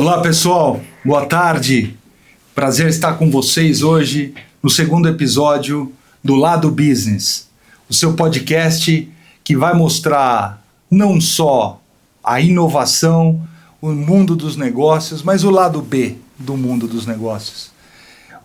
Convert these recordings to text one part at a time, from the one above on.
Olá pessoal, boa tarde, prazer estar com vocês hoje no segundo episódio do Lado Business, o seu podcast que vai mostrar não só a inovação, o mundo dos negócios, mas o lado B do mundo dos negócios.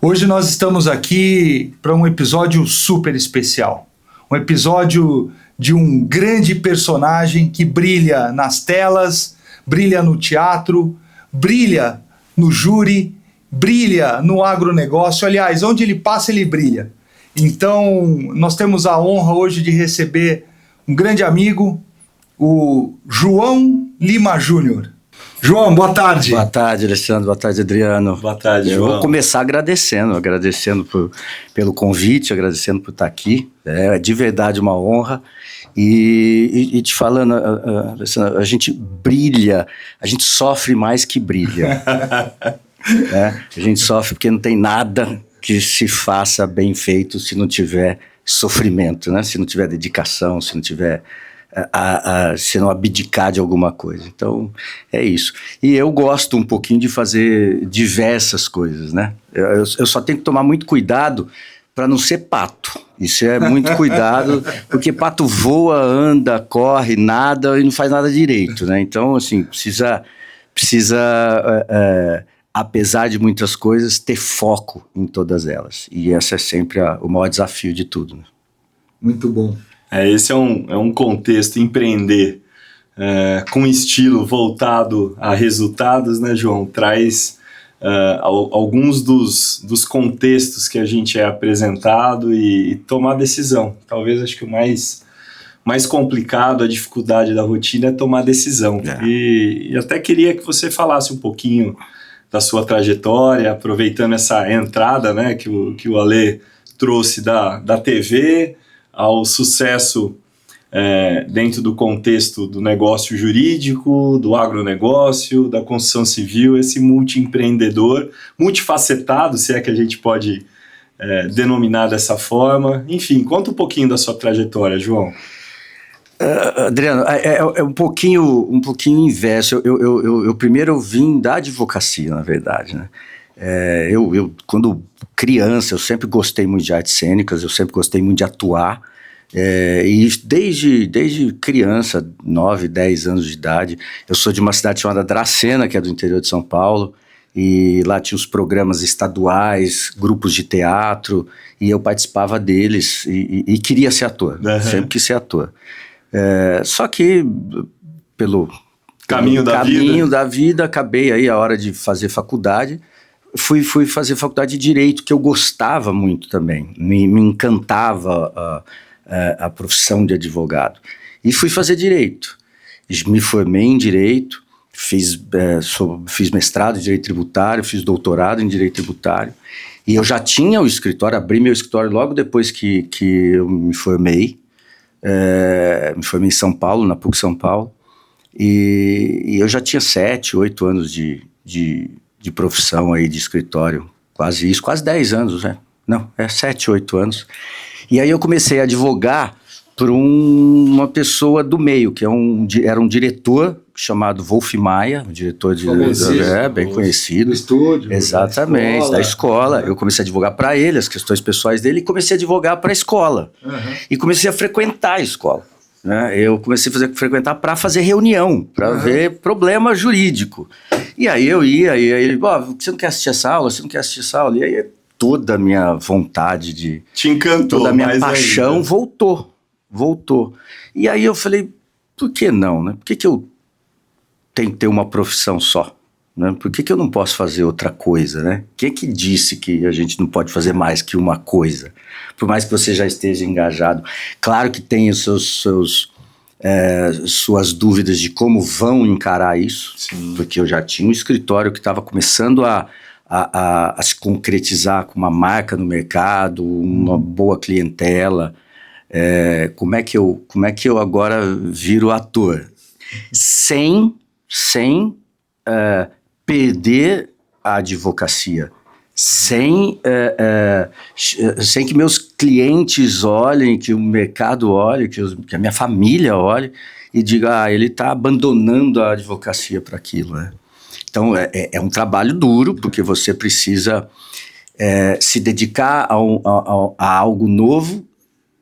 Hoje nós estamos aqui para um episódio super especial, um episódio de um grande personagem que brilha nas telas, brilha no teatro, brilha no júri, brilha no agronegócio. Aliás, onde ele passa, ele brilha. Então, nós temos a honra hoje de receber um grande amigo, o João Lima Júnior. João, boa tarde. Boa tarde, Alexandre. Boa tarde, Adriano. Boa tarde, João. Eu vou começar agradecendo pelo convite, agradecendo por estar aqui. É de verdade uma honra. E te falando, a gente brilha, a gente sofre mais que brilha. Né? A gente sofre porque não tem nada que se faça bem feito se não tiver sofrimento, né? Se não tiver dedicação, se não tiver... se não abdicar de alguma coisa. Então, é isso. E eu gosto um pouquinho de fazer diversas coisas, né? Eu só tenho que tomar muito cuidado para não ser pato. Isso é muito cuidado, porque pato voa, anda, corre, nada e não faz nada direito, né? Então, assim, precisa apesar de muitas coisas, ter foco em todas elas. E esse é sempre o maior desafio de tudo, né? Muito bom. Esse é um contexto, empreender com estilo voltado a resultados, né, João? Traz alguns dos contextos que a gente é apresentado e tomar decisão. Talvez, acho que o mais complicado, a dificuldade da rotina é tomar decisão. E até queria que você falasse um pouquinho da sua trajetória, aproveitando essa entrada, né, que o Ale trouxe da TV ao sucesso dentro do contexto do negócio jurídico, do agronegócio, da construção civil, esse multiempreendedor, multifacetado, se é que a gente pode denominar dessa forma. Enfim, conta um pouquinho da sua trajetória, João. Adriano, é um pouquinho inverso. Eu primeiro vim da advocacia, na verdade, né? Eu quando criança, eu sempre gostei muito de artes cênicas, eu sempre gostei muito de atuar, e desde criança, 9, 10 anos de idade, eu sou de uma cidade chamada Dracena, que é do interior de São Paulo, e lá tinha os programas estaduais, grupos de teatro, e eu participava deles, e queria ser ator, sempre quis ser ator. Só que pelo caminho da vida, acabei aí a hora de fazer faculdade. Fui fazer faculdade de Direito, que eu gostava muito também, me encantava a profissão de advogado. E fui fazer Direito. Me formei em Direito, fiz mestrado em Direito Tributário, fiz doutorado em Direito Tributário. E eu já tinha o escritório, abri meu escritório logo depois que eu me formei. Me formei em São Paulo, na PUC São Paulo. E eu já tinha 7, 8 anos de profissão aí, de escritório, quase 10 anos, né? Não, 7, 8 anos. E aí eu comecei a advogar por uma pessoa do meio, que era um diretor chamado Wolf Maia, um diretor bem conhecido. Do estúdio. Exatamente, da escola. Eu comecei a advogar para ele, as questões pessoais dele, e comecei a advogar para a escola. E comecei a frequentar a escola. Né? Eu comecei a frequentar para fazer reunião, para ver problema jurídico. E aí eu ia, e aí ele, você não quer assistir essa aula? Você não quer assistir essa aula? E aí toda a minha vontade de... Te encantou. Toda a minha paixão ainda. Voltou. E aí eu falei, por que não, né? Por que eu tenho que ter uma profissão só? Né? Por que eu não posso fazer outra coisa, né? Quem que disse que a gente não pode fazer mais que uma coisa? Por mais que você já esteja engajado. Claro que tem os suas dúvidas de como vão encarar isso. Sim. Porque eu já tinha um escritório que estava começando a se concretizar com uma marca no mercado, uma boa clientela. Como é que eu agora viro ator? Sem perder a advocacia, sem que meus clientes olhem, que o mercado olhe, que a minha família olhe e diga, ele está abandonando a advocacia para aquilo, né? Então, é um trabalho duro, porque você precisa se dedicar a algo novo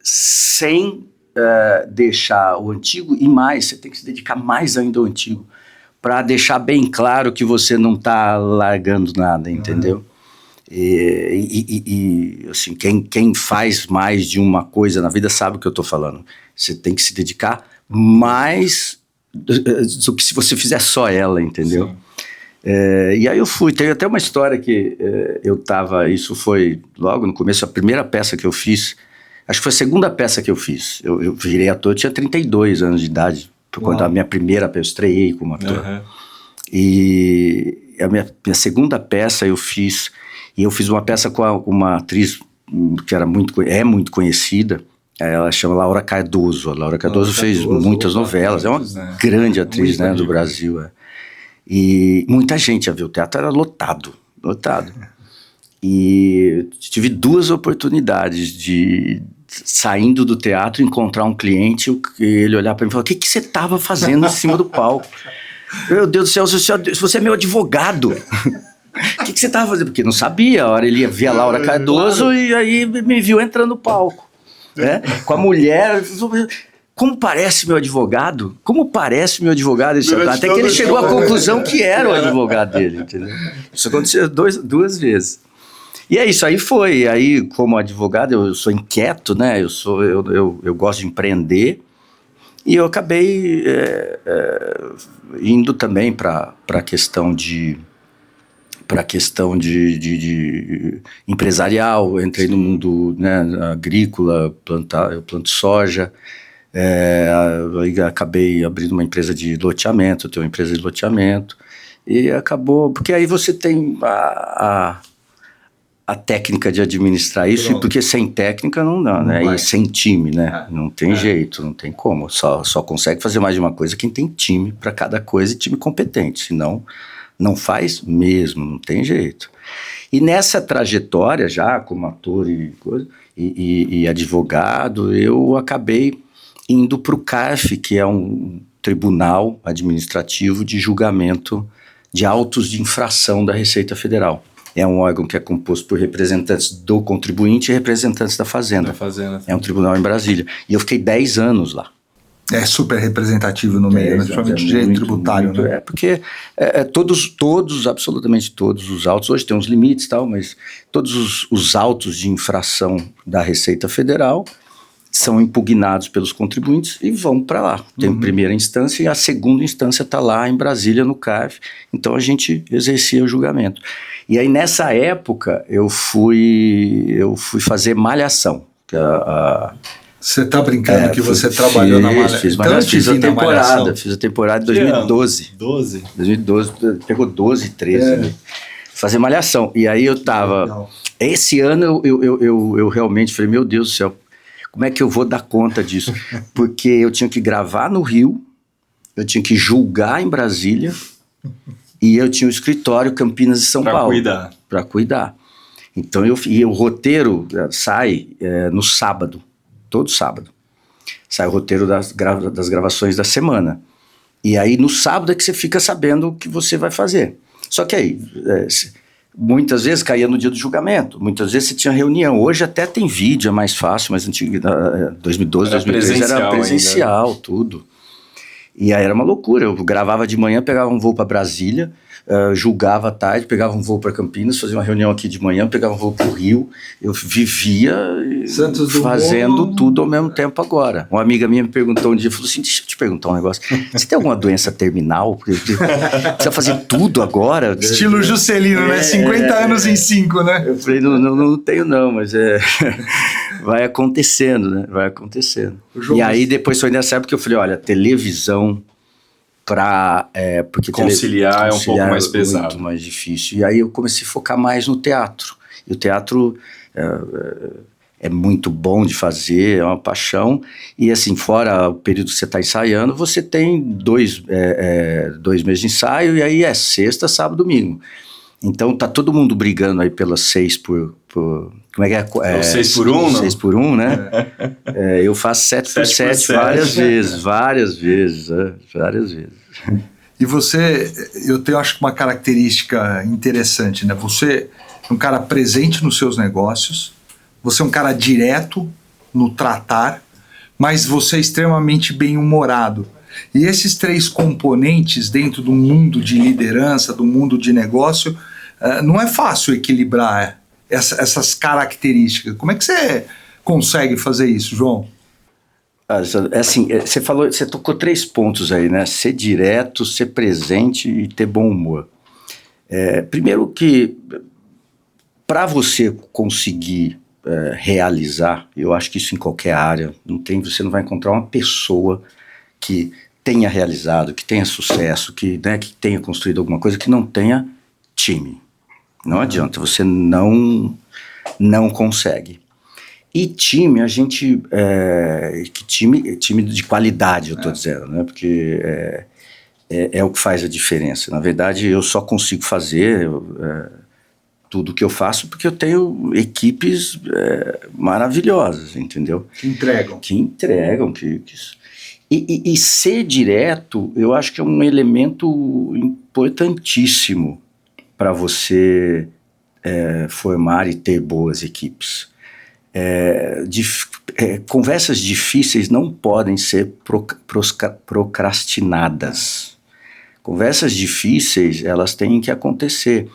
sem deixar o antigo, e mais, você tem que se dedicar mais ainda ao antigo, para deixar bem claro que você não está largando nada, entendeu? E assim, quem faz mais de uma coisa na vida sabe o que eu estou falando. Você tem que se dedicar mais do que se você fizer só ela, entendeu? E aí eu fui, tem até uma história que isso foi logo no começo, a primeira peça que eu fiz, acho que foi a segunda peça que eu fiz, eu virei ator, eu tinha 32 anos de idade, quando a minha primeira peça, eu estreiei como ator. E a minha segunda peça eu fiz uma peça com uma atriz que é muito conhecida, ela chama Laura Cardoso. A Laura Cardoso fez muitas novelas, é uma grande atriz, né, do Brasil. E muita gente ia ver, o teatro era lotado. E tive 2 oportunidades de, saindo do teatro, encontrar um cliente, ele olhar para mim e falar: o que você estava fazendo em cima do palco? Meu Deus do céu, você é meu advogado. O que você estava fazendo? Porque não sabia, a hora ele ia ver a Laura Cardoso e aí me viu entrando no palco, né? Com a mulher. Como parece meu advogado? Até que ele chegou à conclusão que era o advogado dele, entendeu? Isso aconteceu 2 vezes. E é isso, aí foi. Aí, como advogado, eu sou inquieto, né? Eu gosto de empreender. E eu acabei indo também para a questão de empresarial. Eu entrei no mundo, né, agrícola, eu planto soja. Aí acabei abrindo uma empresa de loteamento, eu tenho uma empresa de loteamento, e acabou, porque aí você tem a técnica de administrar isso, porque sem técnica não dá, né? E sem time, né? Não tem jeito, não tem como, só consegue fazer mais de uma coisa quem tem time para cada coisa, e time competente, senão não faz mesmo, não tem jeito. E nessa trajetória já, como ator e advogado, eu acabei indo para o CARF, que é um tribunal administrativo de julgamento de autos de infração da Receita Federal. É um órgão que é composto por representantes do contribuinte e representantes da Fazenda. É um tribunal em Brasília. E eu fiquei 10 anos lá. É super representativo no meio, principalmente direito tributário, né? Porque absolutamente todos os autos, hoje tem uns limites e tal, mas todos os autos de infração da Receita Federal são impugnados pelos contribuintes e vão para lá. Tem a primeira instância e a segunda instância está lá em Brasília, no CARF. Então a gente exercia o julgamento. E aí nessa época eu fui fazer Malhação. Você tá brincando que você trabalhou na Malhação? Fiz a temporada de 2012. 2012, pegou 12, 13. Né? Fazer Malhação. E aí eu tava... Legal. Esse ano eu realmente falei, meu Deus do céu, como é que eu vou dar conta disso? Porque eu tinha que gravar no Rio, eu tinha que julgar em Brasília, e eu tinha o escritório Campinas e São Paulo. Para cuidar. Então o roteiro sai no sábado, todo sábado. Sai o roteiro das gravações da semana. E aí no sábado é que você fica sabendo o que você vai fazer. Só que aí... muitas vezes caía no dia do julgamento, muitas vezes você tinha reunião. Hoje até tem vídeo, é mais fácil, mas antigo, 2012, 2013 era presencial ainda. Tudo. E aí era uma loucura, eu gravava de manhã, pegava um voo para Brasília, julgava à tarde, pegava um voo para Campinas, fazia uma reunião aqui de manhã, pegava um voo para o Rio. Eu vivia fazendo tudo ao mesmo tempo agora. Uma amiga minha me perguntou um dia, falou assim, deixa eu te perguntar um negócio, você tem alguma doença terminal? Precisa fazer tudo agora? Estilo Juscelino, né? 50 anos em 5, né? Eu falei, não tenho não, mas vai acontecendo, né? Vai acontecendo. E aí depois foi nessa época que eu falei, olha, televisão porque conciliar é um pouco mais pesado. Muito mais difícil. E aí eu comecei a focar mais no teatro. E o teatro é muito bom de fazer, é uma paixão. E assim, fora o período que você está ensaiando, você tem 2 meses de ensaio, e aí é sexta, sábado, domingo. Então tá todo mundo brigando aí pelas 6 por como é que é? 6 por 1, não? 6 por 1, né? Eu faço 7 por 7 várias vezes. E você, eu tenho, acho que uma característica interessante, né? Você é um cara presente nos seus negócios, você é um cara direto no tratar, mas você é extremamente bem-humorado. E esses 3 componentes dentro do mundo de liderança, do mundo de negócio, não é fácil equilibrar essas características. Como é que você consegue fazer isso, João? Assim, você tocou 3 pontos aí, né? Ser direto, ser presente e ter bom humor. Primeiro que, para você conseguir realizar, eu acho que isso em qualquer área, você não vai encontrar uma pessoa que tenha realizado, que tenha sucesso, que tenha construído alguma coisa, que não tenha time. Não adianta, você não consegue. E time, time de qualidade, eu estou dizendo, né? Porque é o que faz a diferença. Na verdade, eu só consigo fazer tudo o que eu faço porque eu tenho equipes maravilhosas, entendeu? Que entregam. E ser direto, eu acho que é um elemento importantíssimo para você formar e ter boas equipes. Conversas difíceis não podem ser procrastinadas. Conversas difíceis, elas têm que acontecer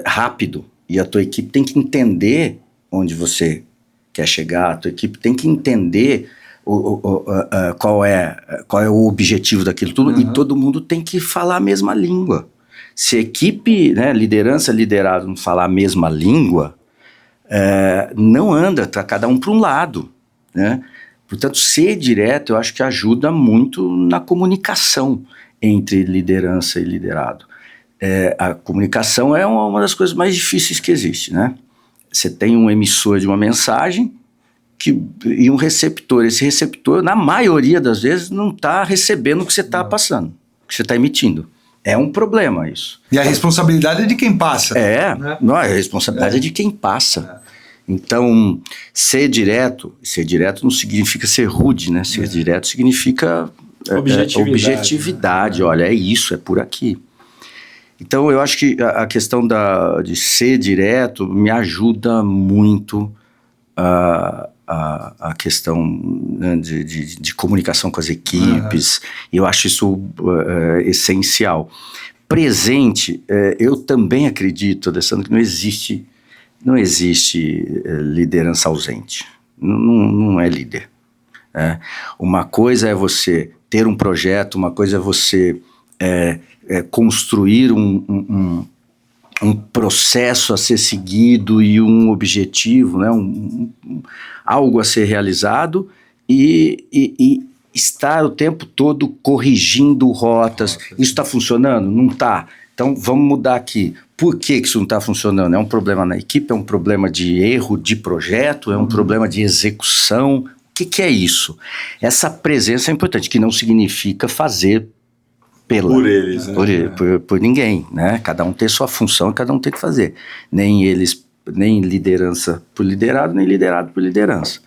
rápido, e a tua equipe tem que entender onde você quer chegar, a tua equipe tem que entender qual é o objetivo daquilo tudo, e todo mundo tem que falar a mesma língua. Se a equipe, né, liderança, liderado não falar a mesma língua, não anda, tá cada um para um lado, né? Portanto, ser direto eu acho que ajuda muito na comunicação entre liderança e liderado. A comunicação é uma das coisas mais difíceis que existe, né? Você tem um emissor de uma mensagem e um receptor. Esse receptor, na maioria das vezes, não está recebendo o que você está passando, o que você está emitindo. É um problema isso. E a responsabilidade é de quem passa. Não, a responsabilidade é de quem passa. Então, ser direto não significa ser rude, né? Ser direto significa objetividade. Olha, é isso, é por aqui. Então, eu acho que a questão de ser direto me ajuda muito a questão, né, de comunicação com as equipes. Eu acho isso essencial. Presente, eu também acredito, Alessandro, que não existe liderança ausente. Não é líder. Uma coisa é você ter um projeto, uma coisa é você construir um processo a ser seguido e um objetivo, né? Algo a ser realizado e estar o tempo todo corrigindo rotas. Isso está funcionando? Não está. Então vamos mudar aqui. Por que isso não está funcionando? É um problema na equipe? É um problema de erro de projeto? É um problema de execução? O que é isso? Essa presença é importante, que não significa fazer por eles, né? Por ninguém, né? Cada um tem sua função, cada um tem que fazer. Nem liderança por liderado, nem liderado por liderança.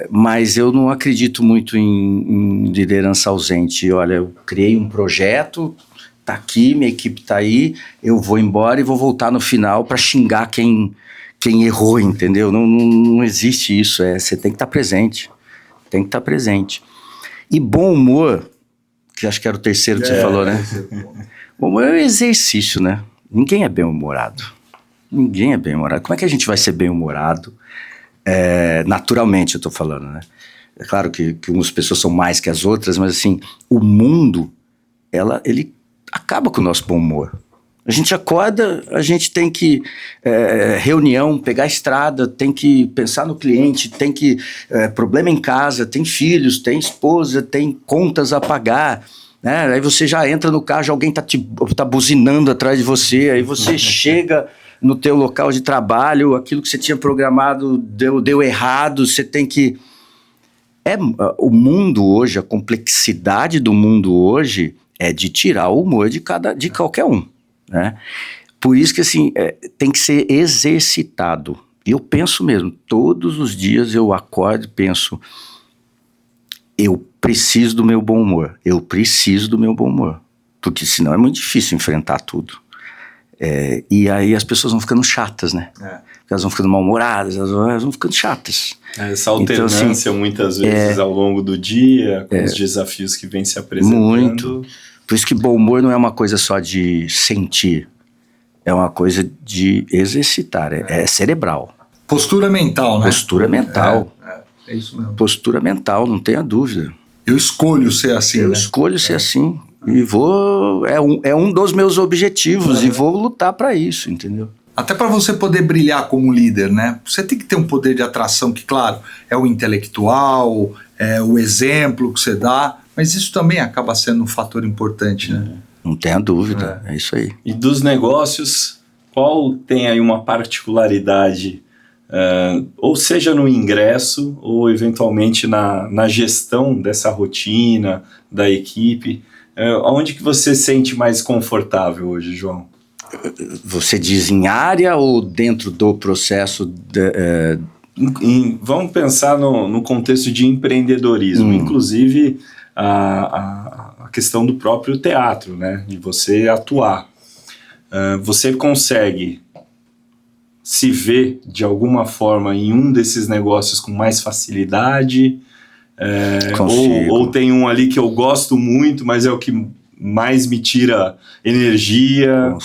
Mas eu não acredito muito em liderança ausente. Olha, eu criei um projeto, tá aqui, minha equipe tá aí, eu vou embora e vou voltar no final para xingar quem errou, entendeu? Não existe isso. Você tem que estar presente. Tem que estar presente. E bom humor, que acho que era o terceiro que você falou, né? Bom humor é um exercício, né? Ninguém é bem-humorado. Ninguém é bem-humorado. Como é que a gente vai ser bem-humorado? Naturalmente, eu tô falando, né? É claro que umas pessoas são mais que as outras, mas assim, o mundo, ele acaba com o nosso bom humor. A gente acorda, a gente tem que reunião, pegar a estrada, tem que pensar no cliente, tem que problema em casa, tem filhos, tem esposa, tem contas a pagar, né? Aí você já entra no carro, já alguém tá buzinando atrás de você, aí você chega no teu local de trabalho, aquilo que você tinha programado deu errado, você tem que... O mundo hoje, a complexidade do mundo hoje é de tirar o humor de qualquer um. Né? Por isso que assim, tem que ser exercitado. E eu penso mesmo, todos os dias eu acordo e penso, eu preciso do meu bom humor. Eu preciso do meu bom humor. Porque senão é muito difícil enfrentar tudo. E aí as pessoas vão ficando chatas, né? Elas vão ficando mal-humoradas, elas vão ficando chatas. Essa alternância, então, assim, muitas vezes, ao longo do dia, com os desafios que vem se apresentando. Muito. Por isso que bom humor não é uma coisa só de sentir. É uma coisa de exercitar. É cerebral. Postura mental, né? Postura mental. É isso mesmo. Postura mental, não tenha dúvida. Eu escolho ser assim, Eu né? escolho ser assim. E vou... É um dos meus objetivos e vou lutar para isso, entendeu? Até para você poder brilhar como líder, né? Você tem que ter um poder de atração que, claro, é o intelectual, é o exemplo que você dá, mas isso também acaba sendo um fator importante, né? Não tenha dúvida, é isso aí. E dos negócios, qual tem aí uma particularidade, ou seja no ingresso, ou eventualmente na gestão dessa rotina, da equipe, onde que você se sente mais confortável hoje, João? Você diz em área ou dentro do processo? Vamos pensar no contexto de empreendedorismo, inclusive a questão do próprio teatro, né? De você atuar. Você consegue se ver de alguma forma em um desses negócios com mais facilidade? Ou tem um ali que eu gosto muito, mas é o que mais me tira energia?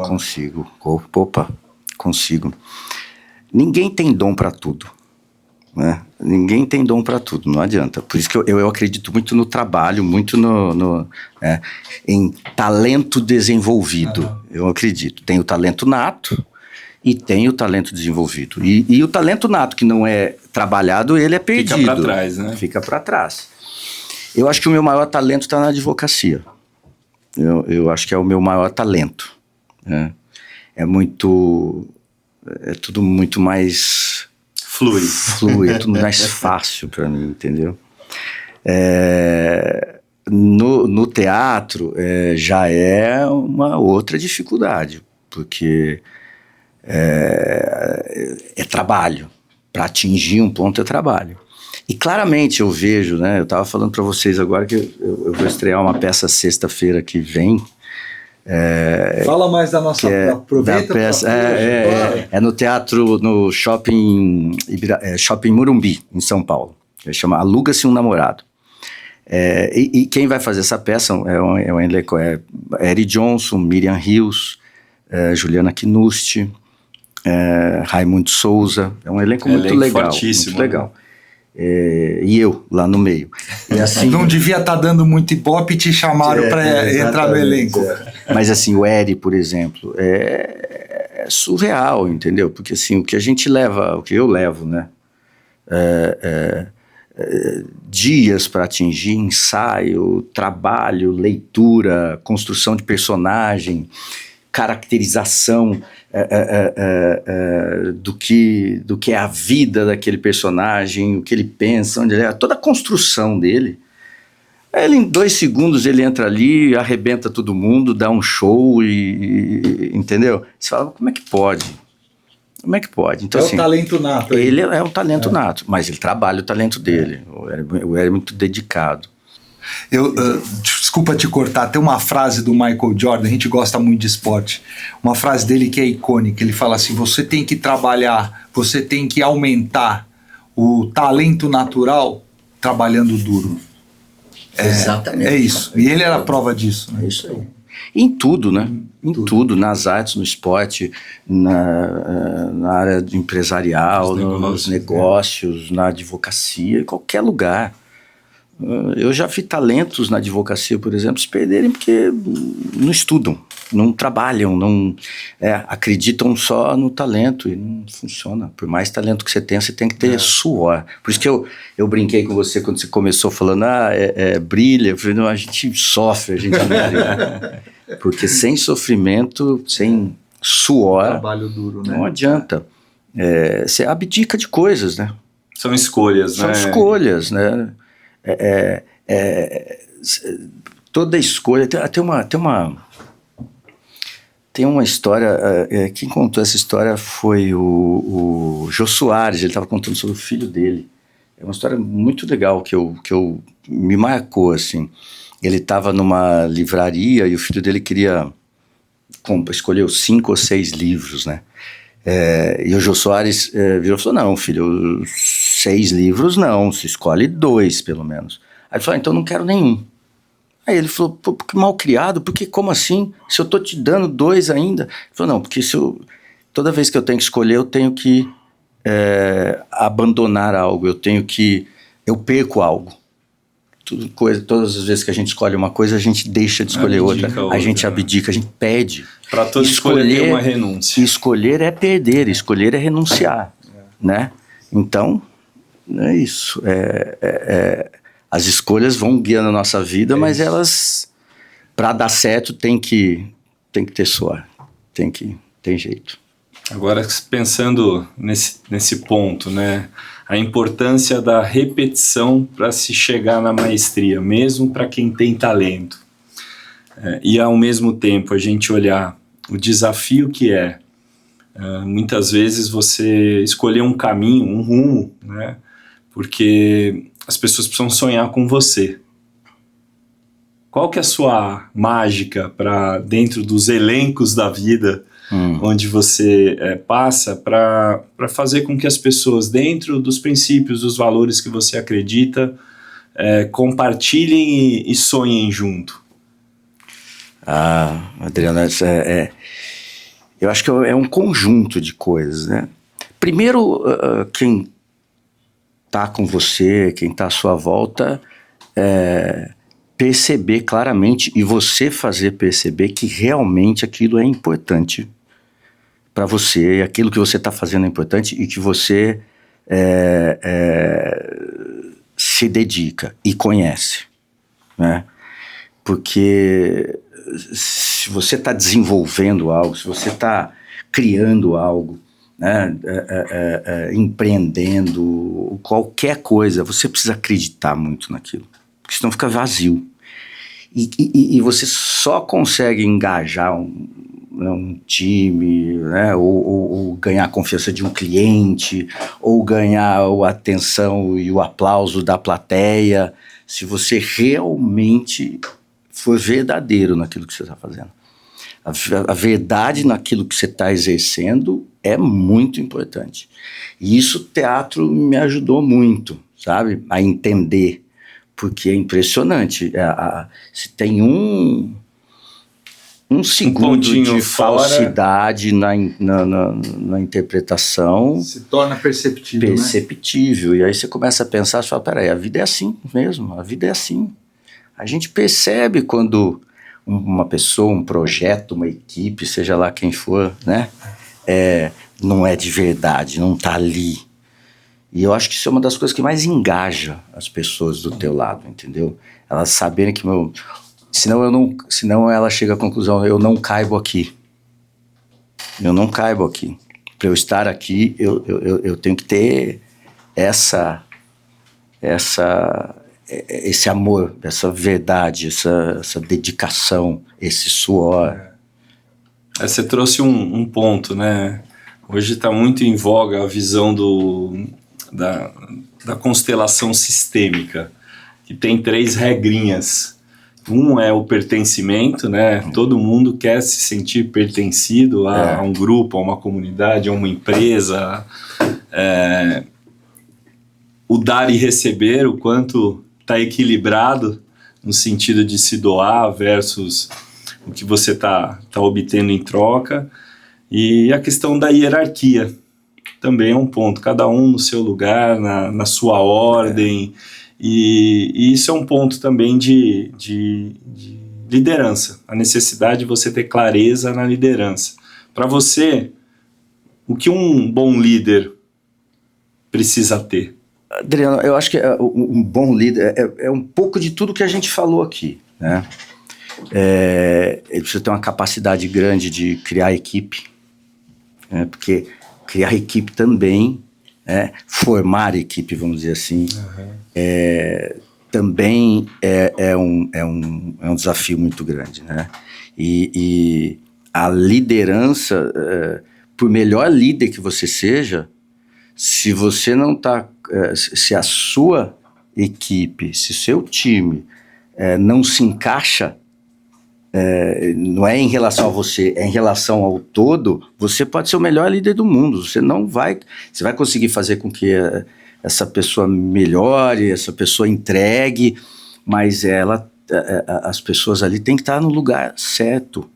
Consigo. Opa, consigo. Ninguém tem dom para tudo, né? Ninguém tem dom para tudo, não adianta. Por isso que eu acredito muito no trabalho, muito em talento desenvolvido. Eu acredito. Tem o talento nato e tem o talento desenvolvido. E o talento nato que não é trabalhado, ele é perdido. Fica para trás, né? Fica para trás. Eu acho que o meu maior talento está na advocacia. Eu acho que é o meu maior talento, né? É tudo muito mais flui, é tudo mais fácil para mim, entendeu? No teatro já é uma outra dificuldade, porque é trabalho. Para atingir um ponto é trabalho. E claramente eu vejo, né? Eu estava falando para vocês agora que eu vou estrear uma peça sexta-feira que vem. Fala mais da nossa... aproveita. É no teatro, no Shopping Morumbi, em São Paulo. Chama Aluga-se um Namorado. E quem vai fazer essa peça é um elenco. Eri Johnson, Miriam Rios, Juliana Knusti, Raimundo Souza. É um elenco muito legal. Fortíssimo, muito legal. E eu lá no meio. E assim, não devia estar dando muito ibope e te chamaram para entrar no elenco. Mas assim, o Eri, por exemplo, é surreal, entendeu? Porque assim, o que eu levo, né? Dias para atingir, ensaio, trabalho, leitura, construção de personagem, caracterização do que é a vida daquele personagem, o que ele pensa, onde ele é, toda a construção dele. Ele, em 2 segundos, ele entra ali, arrebenta todo mundo, dá um show entendeu? Você fala, como é que pode? Como é que pode? Então, assim, o talento nato. Ele é um talento nato, mas ele trabalha o talento dele. O Eri é muito dedicado. Desculpa te cortar, tem uma frase do Michael Jordan, a gente gosta muito de esporte, uma frase dele que é icônica, ele fala assim: você tem que trabalhar, você tem que aumentar o talento natural trabalhando duro. Exatamente. É isso, e ele era a prova disso, né? É isso aí. Em tudo, né? Em tudo, nas artes, no esporte, na área empresarial, nos negócios, na advocacia, em qualquer lugar. Eu já vi talentos na advocacia, por exemplo, se perderem porque não estudam, não trabalham, não acreditam só no talento e não funciona. Por mais talento que você tenha, você tem que ter suor. Por isso que eu brinquei com você quando você começou falando, brilha. Eu falei, não, a gente sofre, a gente não brilha. Porque sem sofrimento, sem suor, trabalho duro, né? Não adianta. Você abdica de coisas, né? São escolhas, né? São escolhas, né? Toda escolha tem uma história. Quem contou essa história foi o Jô Soares. Ele estava contando sobre o filho dele, É uma história muito legal que me marcou, assim. Ele estava numa livraria e o filho dele queria escolher 5 ou 6 livros, né? E o Jô Soares virou e falou, não, filho, 6 livros não, se escolhe 2, pelo menos. Aí ele falou, então não quero nenhum. Aí ele falou, pô, que mal criado, porque como assim? Se eu tô te dando 2 ainda? Ele falou, não, porque toda vez que eu tenho que escolher, eu tenho que abandonar algo, eu perco algo. Todas as vezes que a gente escolhe uma coisa, a gente deixa de escolher outra, a gente abdica, a gente pede. Para toda escolher tem uma renúncia. Escolher é perder, escolher é renunciar, né? Então, é isso. As escolhas vão guiando a nossa vida, mas elas, para dar certo, tem que ter suor, tem jeito. Agora, pensando nesse ponto, né? A importância da repetição para se chegar na maestria, mesmo para quem tem talento. E, ao mesmo tempo, a gente olhar o desafio que muitas vezes você escolher um caminho, um rumo, né? Porque as pessoas precisam sonhar com você. Qual que é a sua mágica para dentro dos elencos da vida, onde você passa, para fazer com que as pessoas, dentro dos princípios, dos valores que você acredita, compartilhem e sonhem junto? Adriano, eu acho que é um conjunto de coisas, né? Primeiro, quem está com você, quem está à sua volta, perceber claramente e você fazer perceber que realmente aquilo é importante para você, aquilo que você está fazendo é importante e que você se dedica e conhece, né? Porque se você está desenvolvendo algo, se você está criando algo, né, empreendendo, qualquer coisa, você precisa acreditar muito naquilo, porque senão fica vazio. E você só consegue engajar um time, né, ou ganhar a confiança de um cliente, ou ganhar a atenção e o aplauso da plateia, se você realmente for verdadeiro naquilo que você está fazendo. A verdade naquilo que você está exercendo é muito importante. E isso o teatro me ajudou muito, sabe, a entender, porque é impressionante. Se tem um segundo de falsidade na interpretação, se torna perceptível, né? E aí você começa a pensar, você fala, peraí, a vida é assim mesmo, a vida é assim. A gente percebe quando uma pessoa, um projeto, uma equipe, seja lá quem for, né, não é de verdade, não está ali. E eu acho que isso é uma das coisas que mais engaja as pessoas do teu lado, entendeu? Elas saberem que senão ela chega à conclusão, eu não caibo aqui. Eu não caibo aqui. Para eu estar aqui, eu tenho que ter esse amor, essa verdade, essa dedicação, esse suor. Você trouxe um ponto, né? Hoje está muito em voga a visão da constelação sistêmica, que tem 3 regrinhas. Um é o pertencimento, né? Todo mundo quer se sentir pertencido a um grupo, a uma comunidade, a uma empresa. O dar e receber, o quanto está equilibrado no sentido de se doar versus o que você está obtendo em troca. E a questão da hierarquia também é um ponto. Cada um no seu lugar, na sua ordem. E isso é um ponto também de liderança, a necessidade de você ter clareza na liderança. Para você, o que um bom líder precisa ter? Adriano, eu acho que um bom líder é um pouco de tudo que a gente falou aqui, né? Ele precisa ter uma capacidade grande de criar equipe, né? Porque criar equipe também, formar equipe, vamos dizer assim, também é um desafio muito grande, né? E a liderança, por melhor líder que você seja, Se você não está, se a sua equipe, se seu time não se encaixa, não é em relação a você, é em relação ao todo, você pode ser o melhor líder do mundo. Você vai conseguir fazer com que essa pessoa melhore, essa pessoa entregue, mas as pessoas ali têm que estar no lugar certo.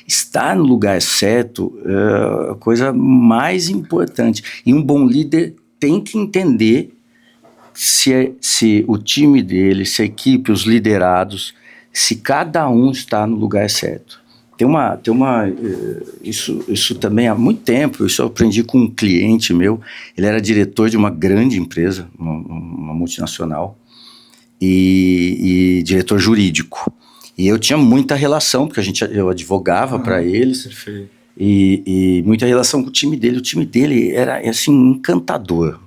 Estar no lugar certo é a coisa mais importante. E um bom líder tem que entender se o time dele, se a equipe, os liderados, se cada um está no lugar certo. Isso também há muito tempo, isso eu aprendi com um cliente meu. Ele era diretor de uma grande empresa, uma multinacional, e diretor jurídico. E eu tinha muita relação, porque eu advogava para eles. Perfeito. E muita relação com o time dele. O time dele era, assim, encantador.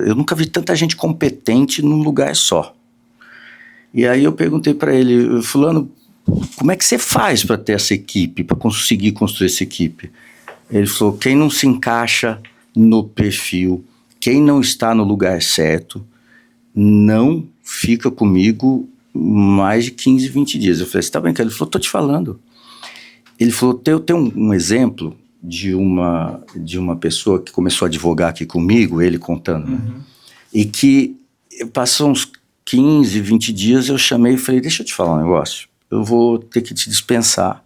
Eu nunca vi tanta gente competente num lugar só. E aí eu perguntei para ele, fulano, como é que você faz para ter essa equipe, para conseguir construir essa equipe? Ele falou, quem não se encaixa no perfil, quem não está no lugar certo, não fica comigo mais de 15, 20 dias. Eu falei, você tá brincando? Ele falou, tô te falando. Ele falou, eu tenho um exemplo de uma pessoa que começou a advogar aqui comigo, ele contando, e que passou uns 15, 20 dias, eu chamei e falei, deixa eu te falar um negócio, eu vou ter que te dispensar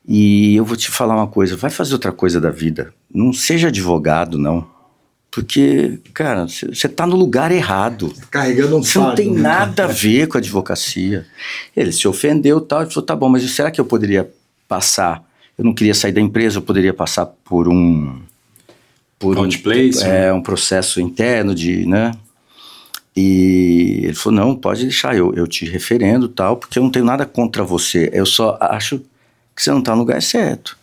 e eu vou te falar uma coisa, vai fazer outra coisa da vida, não seja advogado não, porque, cara, você tá no lugar errado. Carregando um Você não fardo, tem né? nada a ver com a advocacia. Ele se ofendeu e tal, ele falou, tá bom, mas será que eu poderia passar, eu não queria sair da empresa, eu poderia passar por um Outplacement? um processo interno né? E ele falou, não, pode deixar, eu te referendo e tal, porque eu não tenho nada contra você, eu só acho que você não está no lugar certo.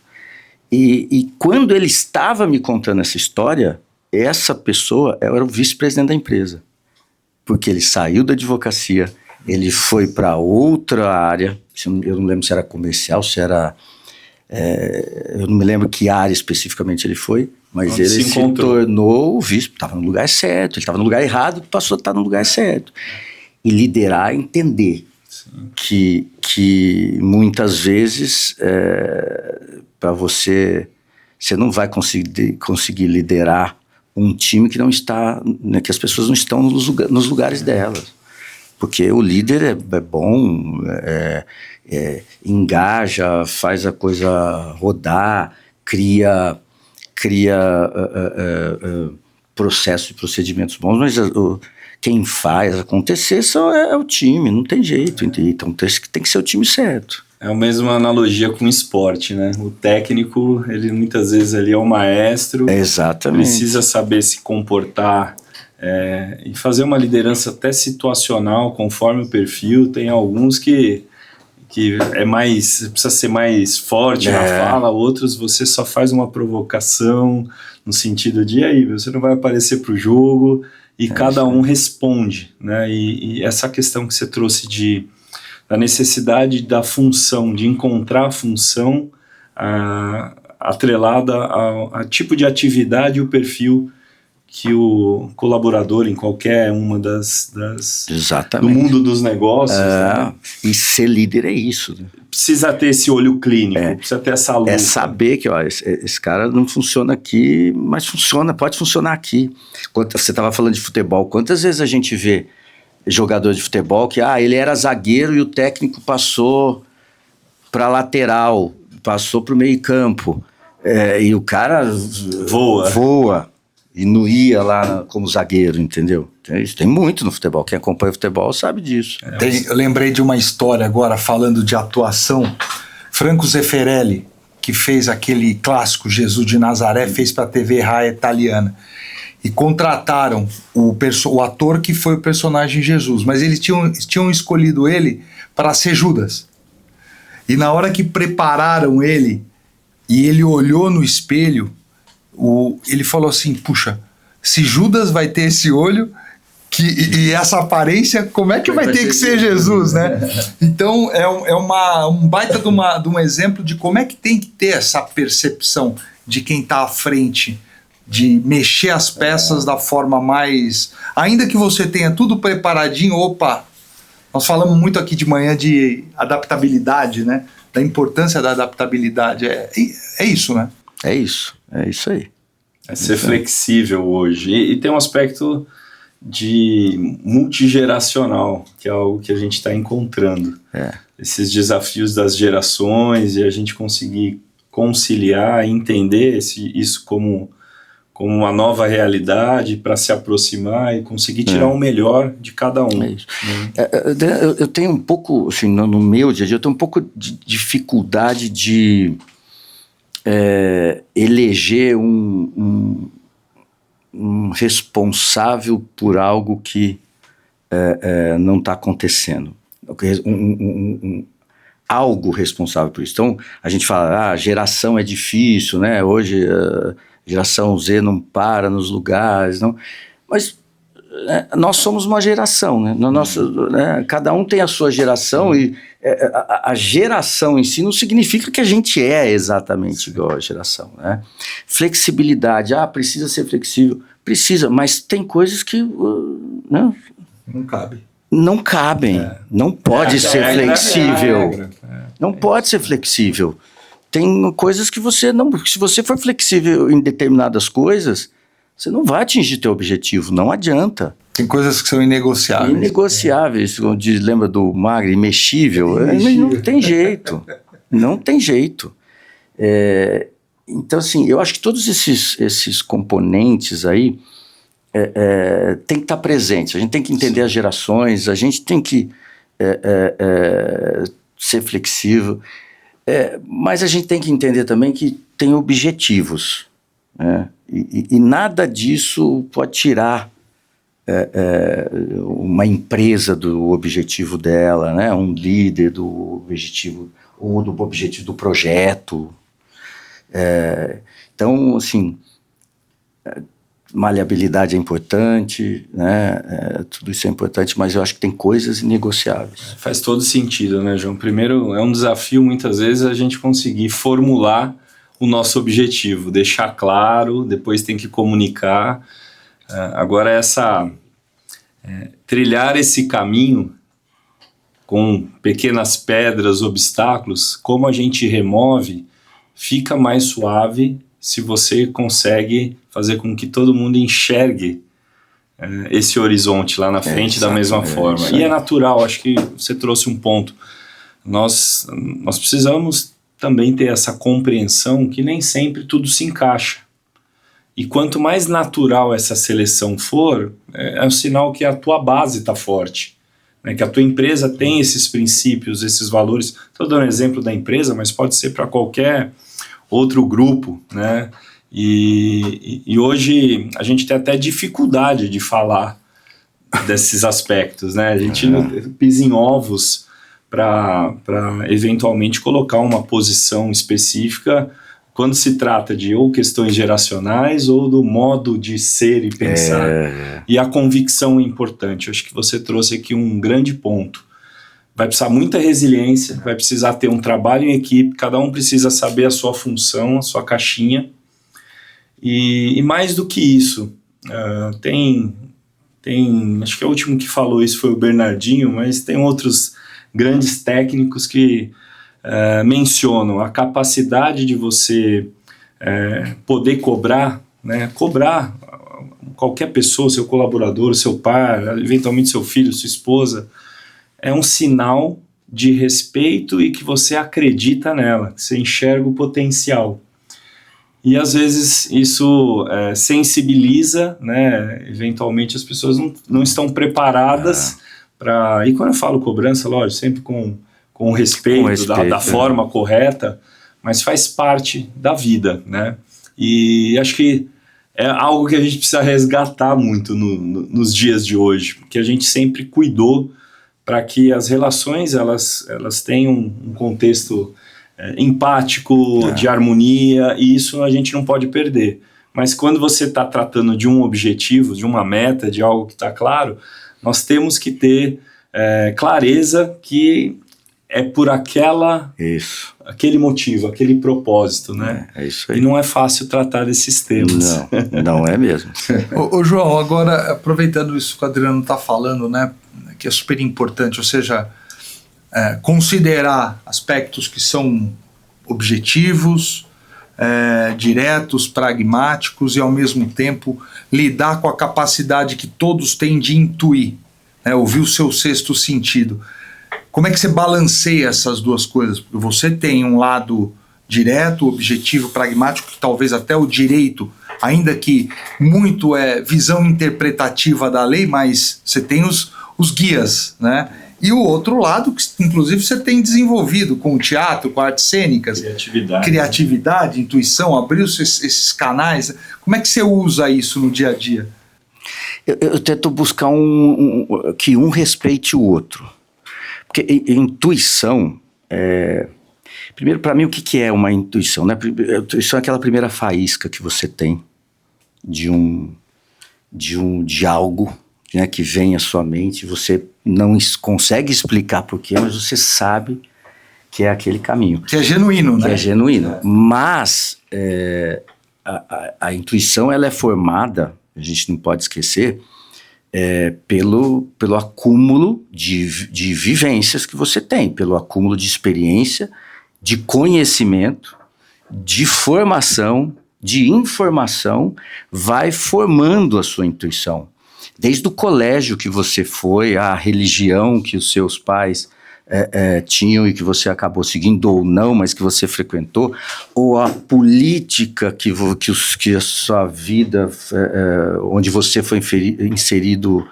E quando ele estava me contando essa história, essa pessoa era o vice-presidente da empresa, porque ele saiu da advocacia, ele foi para outra área, eu não lembro se era comercial, se era... eu não me lembro que área especificamente ele foi, mas ele se tornou o vice, estava no lugar certo, ele estava no lugar errado, passou a estar no lugar certo. E liderar, entender que muitas vezes para você não vai conseguir liderar um time que não está, né, que as pessoas não estão nos lugares delas. Porque o líder é bom, engaja, faz a coisa rodar, cria processos e procedimentos bons, mas quem faz acontecer é o time, não tem jeito. Então tem que ser o time certo. É a mesma analogia com o esporte, né? O técnico, ele muitas vezes ali é o maestro. Exatamente. Precisa saber se comportar e fazer uma liderança até situacional, conforme o perfil. Tem alguns que precisa ser mais forte na fala, outros você só faz uma provocação no sentido de, aí, você não vai aparecer para o jogo, e cada um responde, né? E essa questão que você trouxe da necessidade da função, de encontrar a função atrelada a tipo de atividade e o perfil que o colaborador em qualquer uma das do mundo dos negócios, né? E ser líder é isso, né? Precisa ter esse olho clínico, precisa ter essa luta. É saber que esse cara não funciona aqui, mas pode funcionar aqui. Você estava falando de futebol, quantas vezes a gente vê jogador de futebol que ele era zagueiro e o técnico passou para lateral, passou para o meio campo, e o cara voa. E não ia lá como zagueiro, entendeu? Isso tem muito no futebol. Quem acompanha o futebol sabe disso. Eu lembrei de uma história agora, falando de atuação. Franco Zeffirelli, que fez aquele clássico Jesus de Nazaré, fez para a TV Raia italiana. E contrataram o ator que foi o personagem Jesus. Mas eles tinham escolhido ele para ser Judas. E na hora que prepararam ele, e ele olhou no espelho, ele falou assim, puxa, se Judas vai ter esse olho e essa aparência, como é que vai ter que ser Jesus, né? Então um baita de um exemplo de como é que tem que ter essa percepção de quem está à frente de mexer as peças da forma mais... Ainda que você tenha tudo preparadinho, opa, nós falamos muito aqui de manhã de adaptabilidade, né? Da importância da adaptabilidade. É isso, né? É isso aí. É ser flexível hoje. E tem um aspecto de multigeracional, que é algo que a gente está encontrando. Esses desafios das gerações e a gente conseguir conciliar, entender isso como uma nova realidade para se aproximar e conseguir tirar o melhor de cada um. É isso. Eu tenho um pouco, assim, no meu dia a dia, eu tenho um pouco de dificuldade de eleger um responsável por algo que não está acontecendo. Algo responsável por isso. Então, a gente fala, geração é difícil, né? Hoje, geração Z não para nos lugares, não. Mas nós somos uma geração, né? Cada um tem a sua geração e a geração em si não significa que a gente é exatamente igual à geração, né? Flexibilidade, precisa ser flexível, precisa, mas tem coisas que não cabe. Não cabem, não pode ser flexível, não pode ser flexível. Tem coisas que você não... Se você for flexível em determinadas coisas, você não vai atingir teu objetivo, não adianta. Tem coisas que são inegociáveis. Inegociáveis, lembra do Magri, imexível? Não tem jeito, não tem jeito. Então, assim, eu acho que todos esses componentes aí tem que estar presentes. A gente tem que entender as gerações, a gente tem que ser flexível. Mas a gente tem que entender também que tem objetivos, né? E nada disso pode tirar uma empresa do objetivo dela, né? Um líder do objetivo, ou do objetivo do projeto. Então, assim, maleabilidade é importante, né? Tudo isso é importante, mas eu acho que tem coisas inegociáveis. Faz todo sentido, né, João? Primeiro, é um desafio, muitas vezes, a gente conseguir formular o nosso objetivo, deixar claro, depois tem que comunicar. Agora, trilhar esse caminho com pequenas pedras, obstáculos, como a gente remove, fica mais suave se você consegue fazer com que todo mundo enxergue esse horizonte lá na frente da mesma forma. E é natural, acho que você trouxe um ponto. Nós precisamos também ter essa compreensão que nem sempre tudo se encaixa. E quanto mais natural essa seleção for, é um sinal que a tua base está forte, né? Que a tua empresa tem esses princípios, esses valores. Estou dando exemplo da empresa, mas pode ser para qualquer outro grupo, né? E hoje a gente tem até dificuldade de falar desses aspectos, né? A gente pisa em ovos para eventualmente colocar uma posição específica quando se trata de ou questões geracionais ou do modo de ser e pensar. E a convicção é importante. Eu acho que você trouxe aqui um grande ponto. Vai precisar muita resiliência, vai precisar ter um trabalho em equipe, cada um precisa saber a sua função, a sua caixinha. E mais do que isso, acho que o último que falou isso foi o Bernardinho, mas tem outros grandes técnicos que mencionam a capacidade de você poder cobrar, né? Cobrar qualquer pessoa, seu colaborador, seu pai, eventualmente seu filho, sua esposa, é um sinal de respeito e que você acredita nela, que você enxerga o potencial. E às vezes isso sensibiliza, né? Eventualmente as pessoas não estão preparadas para... E quando eu falo cobrança, lógico, sempre com respeito, da forma correta, mas faz parte da vida, né? E acho que é algo que a gente precisa resgatar muito nos dias de hoje, porque a gente sempre cuidou para que as relações elas tenham um contexto empático, de harmonia, e isso a gente não pode perder. Mas quando você está tratando de um objetivo, de uma meta, de algo que está claro, nós temos que ter clareza que é por aquele motivo, aquele propósito, né? É isso aí. E não é fácil tratar desses temas. Não é mesmo. Ô João, agora aproveitando isso que o Adriano está falando, né, que é super importante, ou seja, considerar aspectos que são objetivos, diretos, pragmáticos e ao mesmo tempo lidar com a capacidade que todos têm de intuir, né, ouvir o seu sexto sentido. Como é que você balanceia essas duas coisas? Porque você tem um lado direto, objetivo, pragmático, que talvez até o direito, ainda que muito é visão interpretativa da lei, mas você tem os guias, né? E o outro lado, que inclusive você tem desenvolvido com o teatro, com artes cênicas, criatividade, intuição, abriu esses canais. Como é que você usa isso no dia a dia? Eu tento buscar que um respeite o outro. Porque intuição, primeiro, para mim, o que é uma intuição? Né? A intuição é aquela primeira faísca que você tem de algo, né, que vem à sua mente, você não consegue explicar por quê, mas você sabe que é aquele caminho. Que é genuíno, né? Que é genuíno. Mas a intuição, ela é formada, a gente não pode esquecer, pelo acúmulo de vivências que você tem, pelo acúmulo de experiência, de conhecimento, de formação, de informação, vai formando a sua intuição. Desde o colégio que você foi, a religião que os seus pais tinham e que você acabou seguindo ou não, mas que você frequentou, ou a política que a sua vida, onde você foi inserido,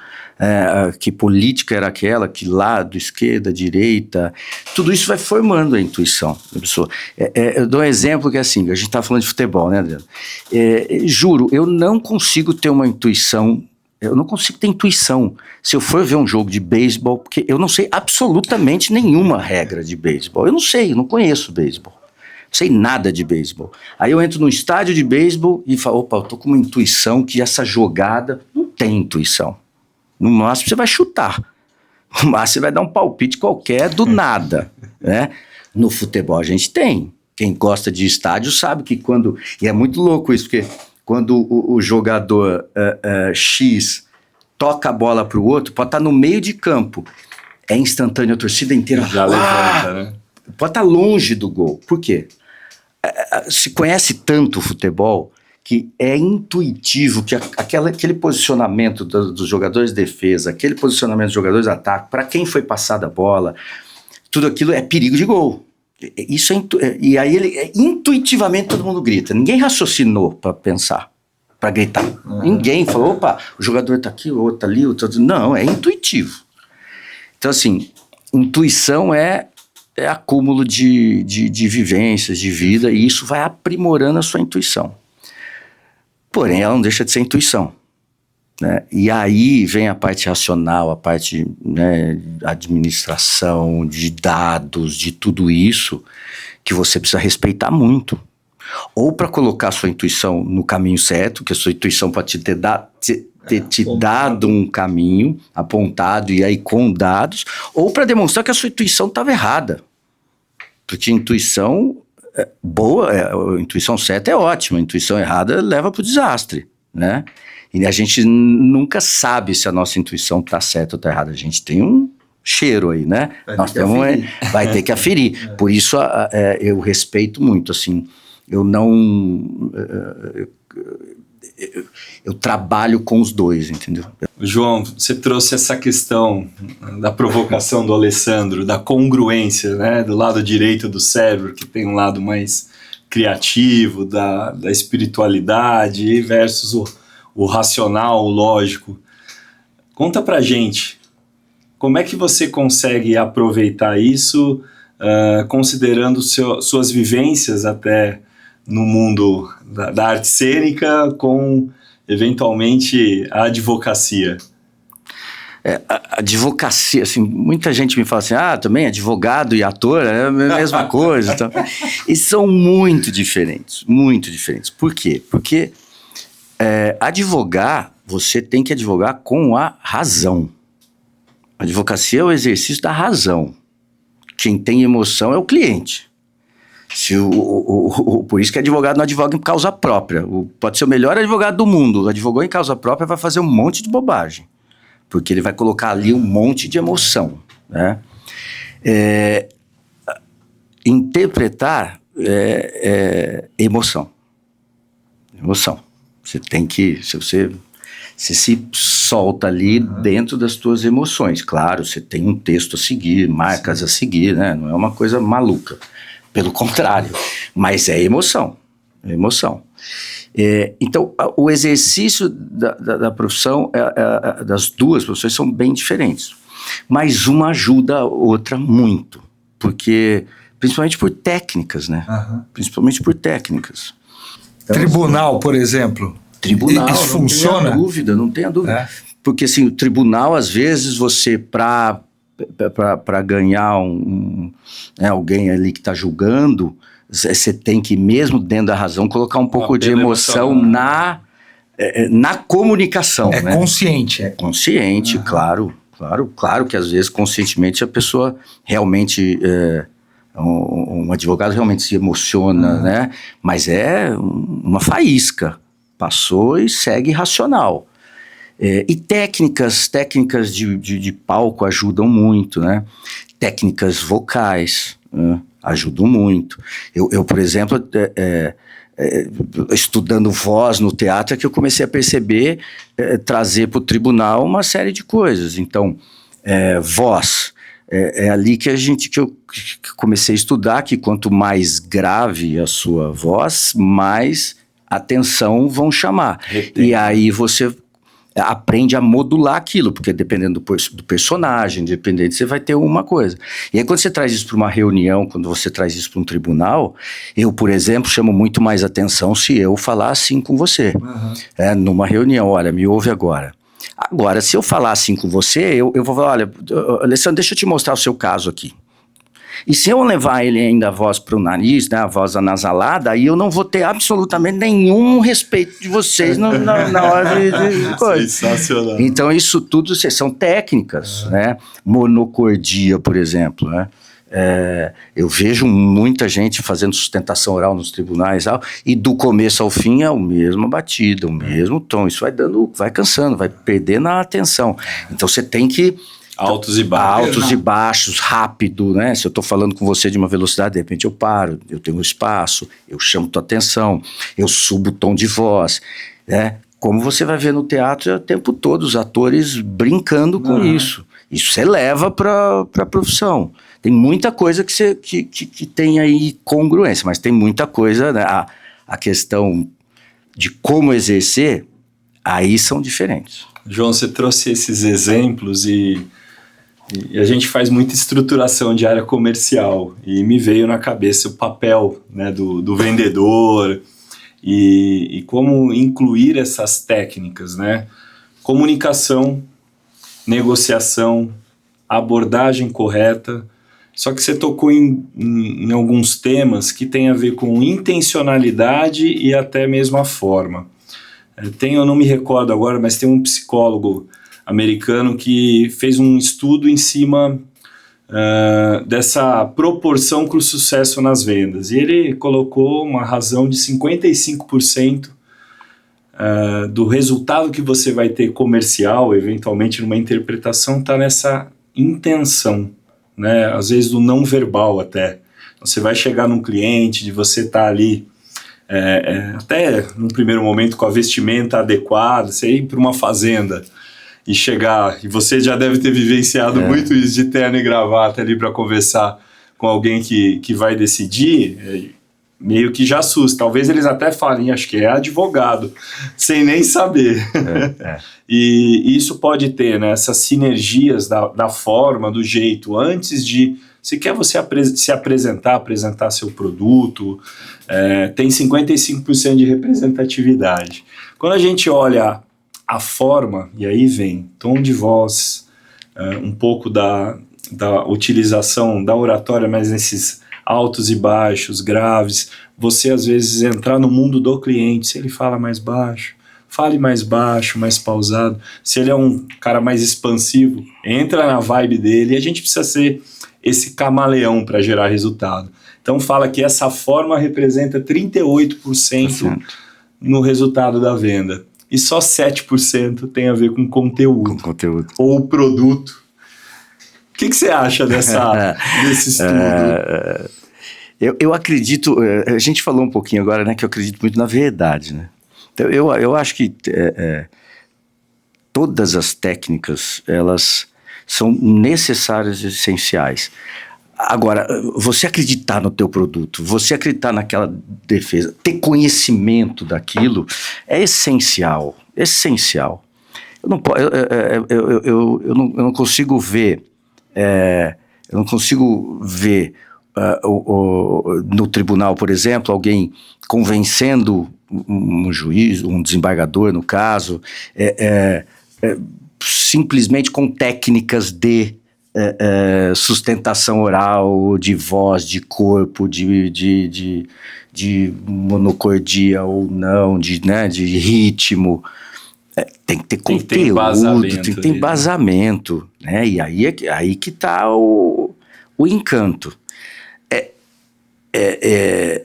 que política era aquela, que lado, esquerda, direita, tudo isso vai formando a intuição da pessoa. Eu dou um exemplo que é assim, a gente está falando de futebol, né, Adriano? Juro, eu não consigo ter uma intuição. Eu não consigo ter intuição se eu for ver um jogo de beisebol, porque eu não sei absolutamente nenhuma regra de beisebol. Eu não conheço beisebol. Não sei nada de beisebol. Aí eu entro num estádio de beisebol e falo, opa, eu tô com uma intuição que essa jogada não tem intuição. No máximo você vai chutar. No máximo você vai dar um palpite qualquer do nada, né? No futebol a gente tem. Quem gosta de estádio sabe que quando... E é muito louco isso, porque... Quando o jogador X toca a bola para o outro, pode estar no meio de campo. É instantâneo, a torcida inteira já levanta, né? Pode estar longe do gol. Por quê? Se conhece tanto o futebol que é intuitivo que aquele posicionamento dos jogadores de defesa, aquele posicionamento dos jogadores de ataque, para quem foi passada a bola, tudo aquilo é perigo de gol. Isso e aí intuitivamente todo mundo grita. Ninguém raciocinou para pensar, para gritar. Ninguém falou, opa, o jogador tá aqui, o outro tá ali, o outro... Não, é intuitivo. Então, assim, intuição é acúmulo de vivências, de vida, e isso vai aprimorando a sua intuição. Porém, ela não deixa de ser intuição. Né? E aí vem a parte racional, a parte, né, administração, de dados, de tudo isso, que você precisa respeitar muito. Ou para colocar a sua intuição no caminho certo, que a sua intuição pode ter te dado um caminho apontado e aí com dados, ou para demonstrar que a sua intuição estava errada. Porque a intuição boa, a intuição certa é ótima, a intuição errada leva para o desastre, né? E a gente nunca sabe se a nossa intuição está certa ou está errada. A gente tem um cheiro aí, né? Vai ter que aferir. Por isso eu respeito muito, assim, eu não... Eu trabalho com os dois, entendeu? João, você trouxe essa questão da provocação do Alessandro, da congruência, né? Do lado direito do cérebro, que tem um lado mais criativo, da espiritualidade versus o racional, o lógico. Conta pra gente, como é que você consegue aproveitar isso, considerando suas vivências até no mundo da arte cênica com, eventualmente, a advocacia? A advocacia, assim, muita gente me fala assim, também advogado e ator é a mesma coisa. Então. E são muito diferentes. Por quê? Porque advogar, você tem que advogar com a razão. A advocacia é o exercício da razão. quem tem emoção é o cliente. Por isso que advogado não advoga em causa própria. Pode ser o melhor advogado do mundo. Advogou em causa própria, vai fazer um monte de bobagem. Porque ele vai colocar ali um monte de emoção, né? Interpretar é emoção. Emoção. Você tem que... Você se solta ali dentro das suas emoções. Claro, você tem um texto a seguir, marcas a seguir, né? Não é uma coisa maluca. Pelo contrário, mas é emoção, é emoção. Então, o exercício da profissão, das duas profissões são bem diferentes, mas uma ajuda a outra muito, porque, principalmente por técnicas, né? Principalmente por técnicas. Então, tribunal, por exemplo. Tribunal, isso funciona? Não tenha dúvida. Porque, assim, o tribunal, às vezes, você, para ganhar alguém ali que está julgando, você tem que, mesmo dentro da razão, colocar um pouco de emoção na comunicação. Né? Consciente. É consciente, claro que às vezes conscientemente a pessoa realmente, um advogado realmente se emociona, né? Mas é uma faísca, passou e segue racional. E técnicas de palco ajudam muito, né? Técnicas vocais, né? Ajudam muito. Eu, por exemplo, estudando voz no teatro, é que eu comecei a perceber, trazer para o tribunal uma série de coisas. Então, voz, é ali que eu comecei a estudar, que quanto mais grave a sua voz, mais atenção vão chamar. E aí você aprende a modular aquilo, porque dependendo do personagem, dependendo, você vai ter uma coisa. E aí quando você traz isso para uma reunião, quando você traz isso para um tribunal, eu, por exemplo, chamo muito mais atenção se eu falar assim com você. Numa reunião, olha, me ouve agora. Agora, se eu falar assim com você, eu vou falar, olha, Alessandro, deixa eu te mostrar o seu caso aqui. E se eu levar ele ainda a voz para o nariz, né, a voz anasalada, aí eu não vou ter absolutamente nenhum respeito de vocês na hora de coisa. Sensacional. Então isso tudo são técnicas, né? Monocordia, por exemplo, né? Eu vejo muita gente fazendo sustentação oral nos tribunais e do começo ao fim é a mesma batida, o mesmo tom. Isso vai cansando, vai perdendo a atenção. Então você tem que... Altos e baixos, rápido, né? Se eu estou falando com você de uma velocidade, de repente eu paro, eu tenho um espaço, eu chamo tua atenção, eu subo o tom de voz, né? Como você vai ver no teatro, é o tempo todo os atores brincando com isso. Isso você leva para a profissão. Tem muita coisa que tem aí congruência, mas tem muita coisa, né? A questão de como exercer, aí são diferentes. João, você trouxe esses exemplos e a gente faz muita estruturação de área comercial e me veio na cabeça o papel, né, do vendedor e como incluir essas técnicas, né? Comunicação, negociação, abordagem correta. Só que você tocou em alguns temas que têm a ver com intencionalidade e até mesmo a forma. Eu não me recordo agora, mas tem um psicólogo americano que fez um estudo em cima dessa proporção com o sucesso nas vendas. E ele colocou uma razão de 55% do resultado que você vai ter comercial, eventualmente numa interpretação, está nessa intenção, né? Às vezes do não verbal até. Você vai chegar num cliente, de você estar ali até num primeiro momento com a vestimenta adequada, você ir para uma fazenda e chegar, e você já deve ter vivenciado muito isso de terno e gravata ali para conversar com alguém que vai decidir, meio que já assusta. Talvez eles até falem, acho que é advogado, sem nem saber. E isso pode ter, né, essas sinergias da forma, do jeito, antes de... Se quer você se apresentar seu produto, tem 55% de representatividade. Quando a gente olha a forma, e aí vem tom de voz, um pouco da utilização da oratória, mas nesses altos e baixos, graves, você às vezes entrar no mundo do cliente, se ele fala mais baixo, fale mais baixo, mais pausado. Se ele é um cara mais expansivo, entra na vibe dele, e a gente precisa ser esse camaleão para gerar resultado. Então fala que essa forma representa 38% no resultado da venda. E só 7% tem a ver com conteúdo. Ou produto. O que você acha desse estudo? Eu acredito, a gente falou um pouquinho agora, né, que eu acredito muito na verdade, né? Então, eu acho que todas as técnicas, elas são necessárias e essenciais. Agora, você acreditar no teu produto, você acreditar naquela defesa, ter conhecimento daquilo, é essencial, essencial. Eu não consigo ver, no tribunal, por exemplo, alguém convencendo um juiz, um desembargador, no caso, simplesmente com técnicas de sustentação oral, de voz, de corpo, de monocordia ou não, de ritmo. Tem que ter conteúdo, tem que ter embasamento, né? E aí que está o encanto.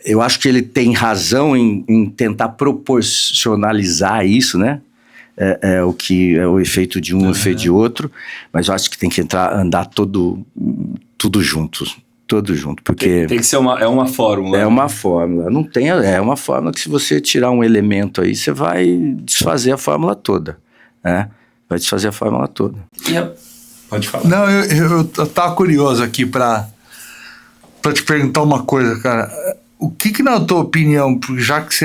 Eu acho que ele tem razão em tentar proporcionalizar isso, né? O que é o efeito de um, o efeito de outro, mas eu acho que tem que andar tudo junto, porque tem que ser uma fórmula. É uma fórmula, não tem, é uma fórmula que se você tirar um elemento aí, você vai desfazer a fórmula toda, né? Vai desfazer a fórmula toda. Pode falar. Não, eu tava curioso aqui para te perguntar uma coisa, cara. O que na tua opinião, já que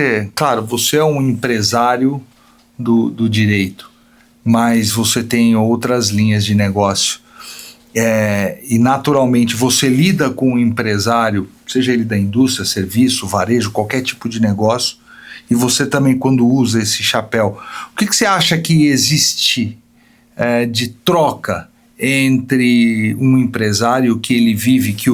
você é um empresário do direito, mas você tem outras linhas de negócio, e naturalmente você lida com um empresário, seja ele da indústria, serviço, varejo, qualquer tipo de negócio, e você também quando usa esse chapéu, o que você acha que existe de troca entre um empresário que ele vive, que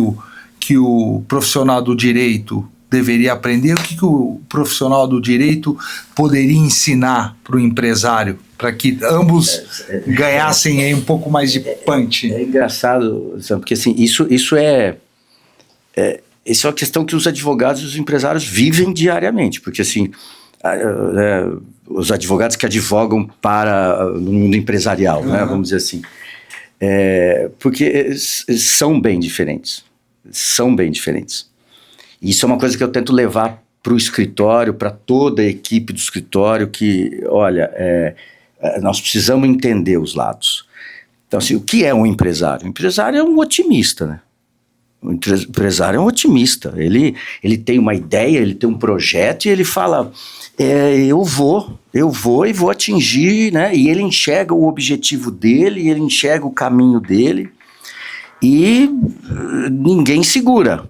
o profissional do direito deveria aprender, o que o profissional do direito poderia ensinar para o empresário, para que ambos ganhassem aí um pouco mais de punch? É engraçado, porque assim, isso é uma questão que os advogados e os empresários vivem diariamente, porque assim, os advogados que advogam no mundo empresarial, né, vamos dizer assim, porque são bem diferentes. Isso é uma coisa que eu tento levar para o escritório, para toda a equipe do escritório, que, olha, nós precisamos entender os lados. Então, assim, o que é um empresário? O empresário é um otimista, né? O empresário é um otimista. Ele tem uma ideia, ele tem um projeto e ele fala, eu vou e vou atingir, né? E ele enxerga o objetivo dele, ele enxerga o caminho dele e ninguém segura.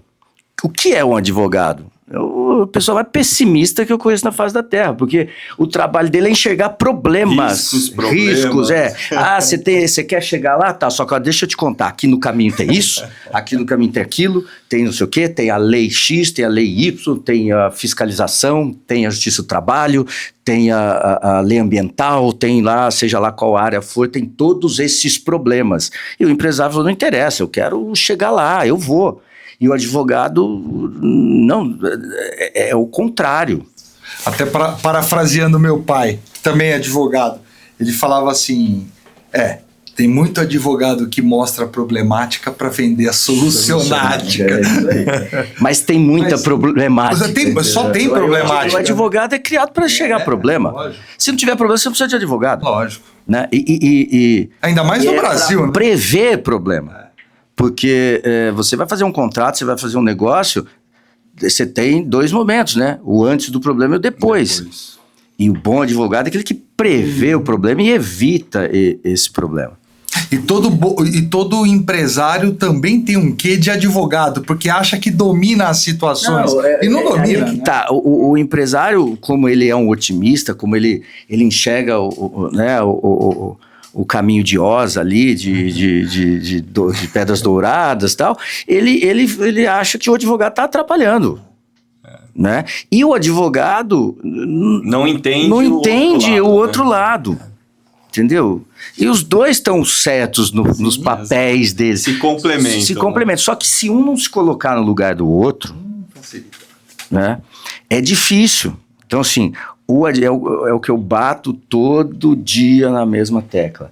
O que é um advogado? O pessoal mais pessimista que eu conheço na face da Terra, porque o trabalho dele é enxergar problemas. Riscos. Você quer chegar lá? Tá, só que deixa eu te contar, aqui no caminho tem isso, aqui no caminho tem aquilo, tem não sei o quê, tem a lei X, tem a lei Y, tem a fiscalização, tem a justiça do trabalho, tem a lei ambiental, tem lá, seja lá qual área for, tem todos esses problemas. E o empresário falou, não interessa, eu quero chegar lá, eu vou. E o advogado, não, é o contrário. Até parafraseando meu pai, que também é advogado, ele falava assim, tem muito advogado que mostra a problemática para vender a solucionática. Mas tem muita problemática. Só tem problemática. O advogado é criado para chegar a problema. Lógico. Se não tiver problema, você não precisa de advogado. Lógico. Né? Ainda mais no Brasil. Né? Prever problema. Porque você vai fazer um contrato, você vai fazer um negócio, você tem dois momentos, né? O antes do problema e o depois. E o bom advogado é aquele que prevê o problema e evita esse problema. E todo empresário também tem um quê de advogado, porque acha que domina as situações. E não domina. Né? Tá. O empresário, como ele é um otimista, como ele enxerga o caminho de Oz ali, de pedras douradas e tal, ele acha que o advogado está atrapalhando. Né? E o advogado não entende o outro lado. entendeu? E os dois estão certos nos papéis deles. Se complementam. Se complementam. Só que se um não se colocar no lugar do outro, né, é difícil. Então, assim, é o que eu bato todo dia na mesma tecla.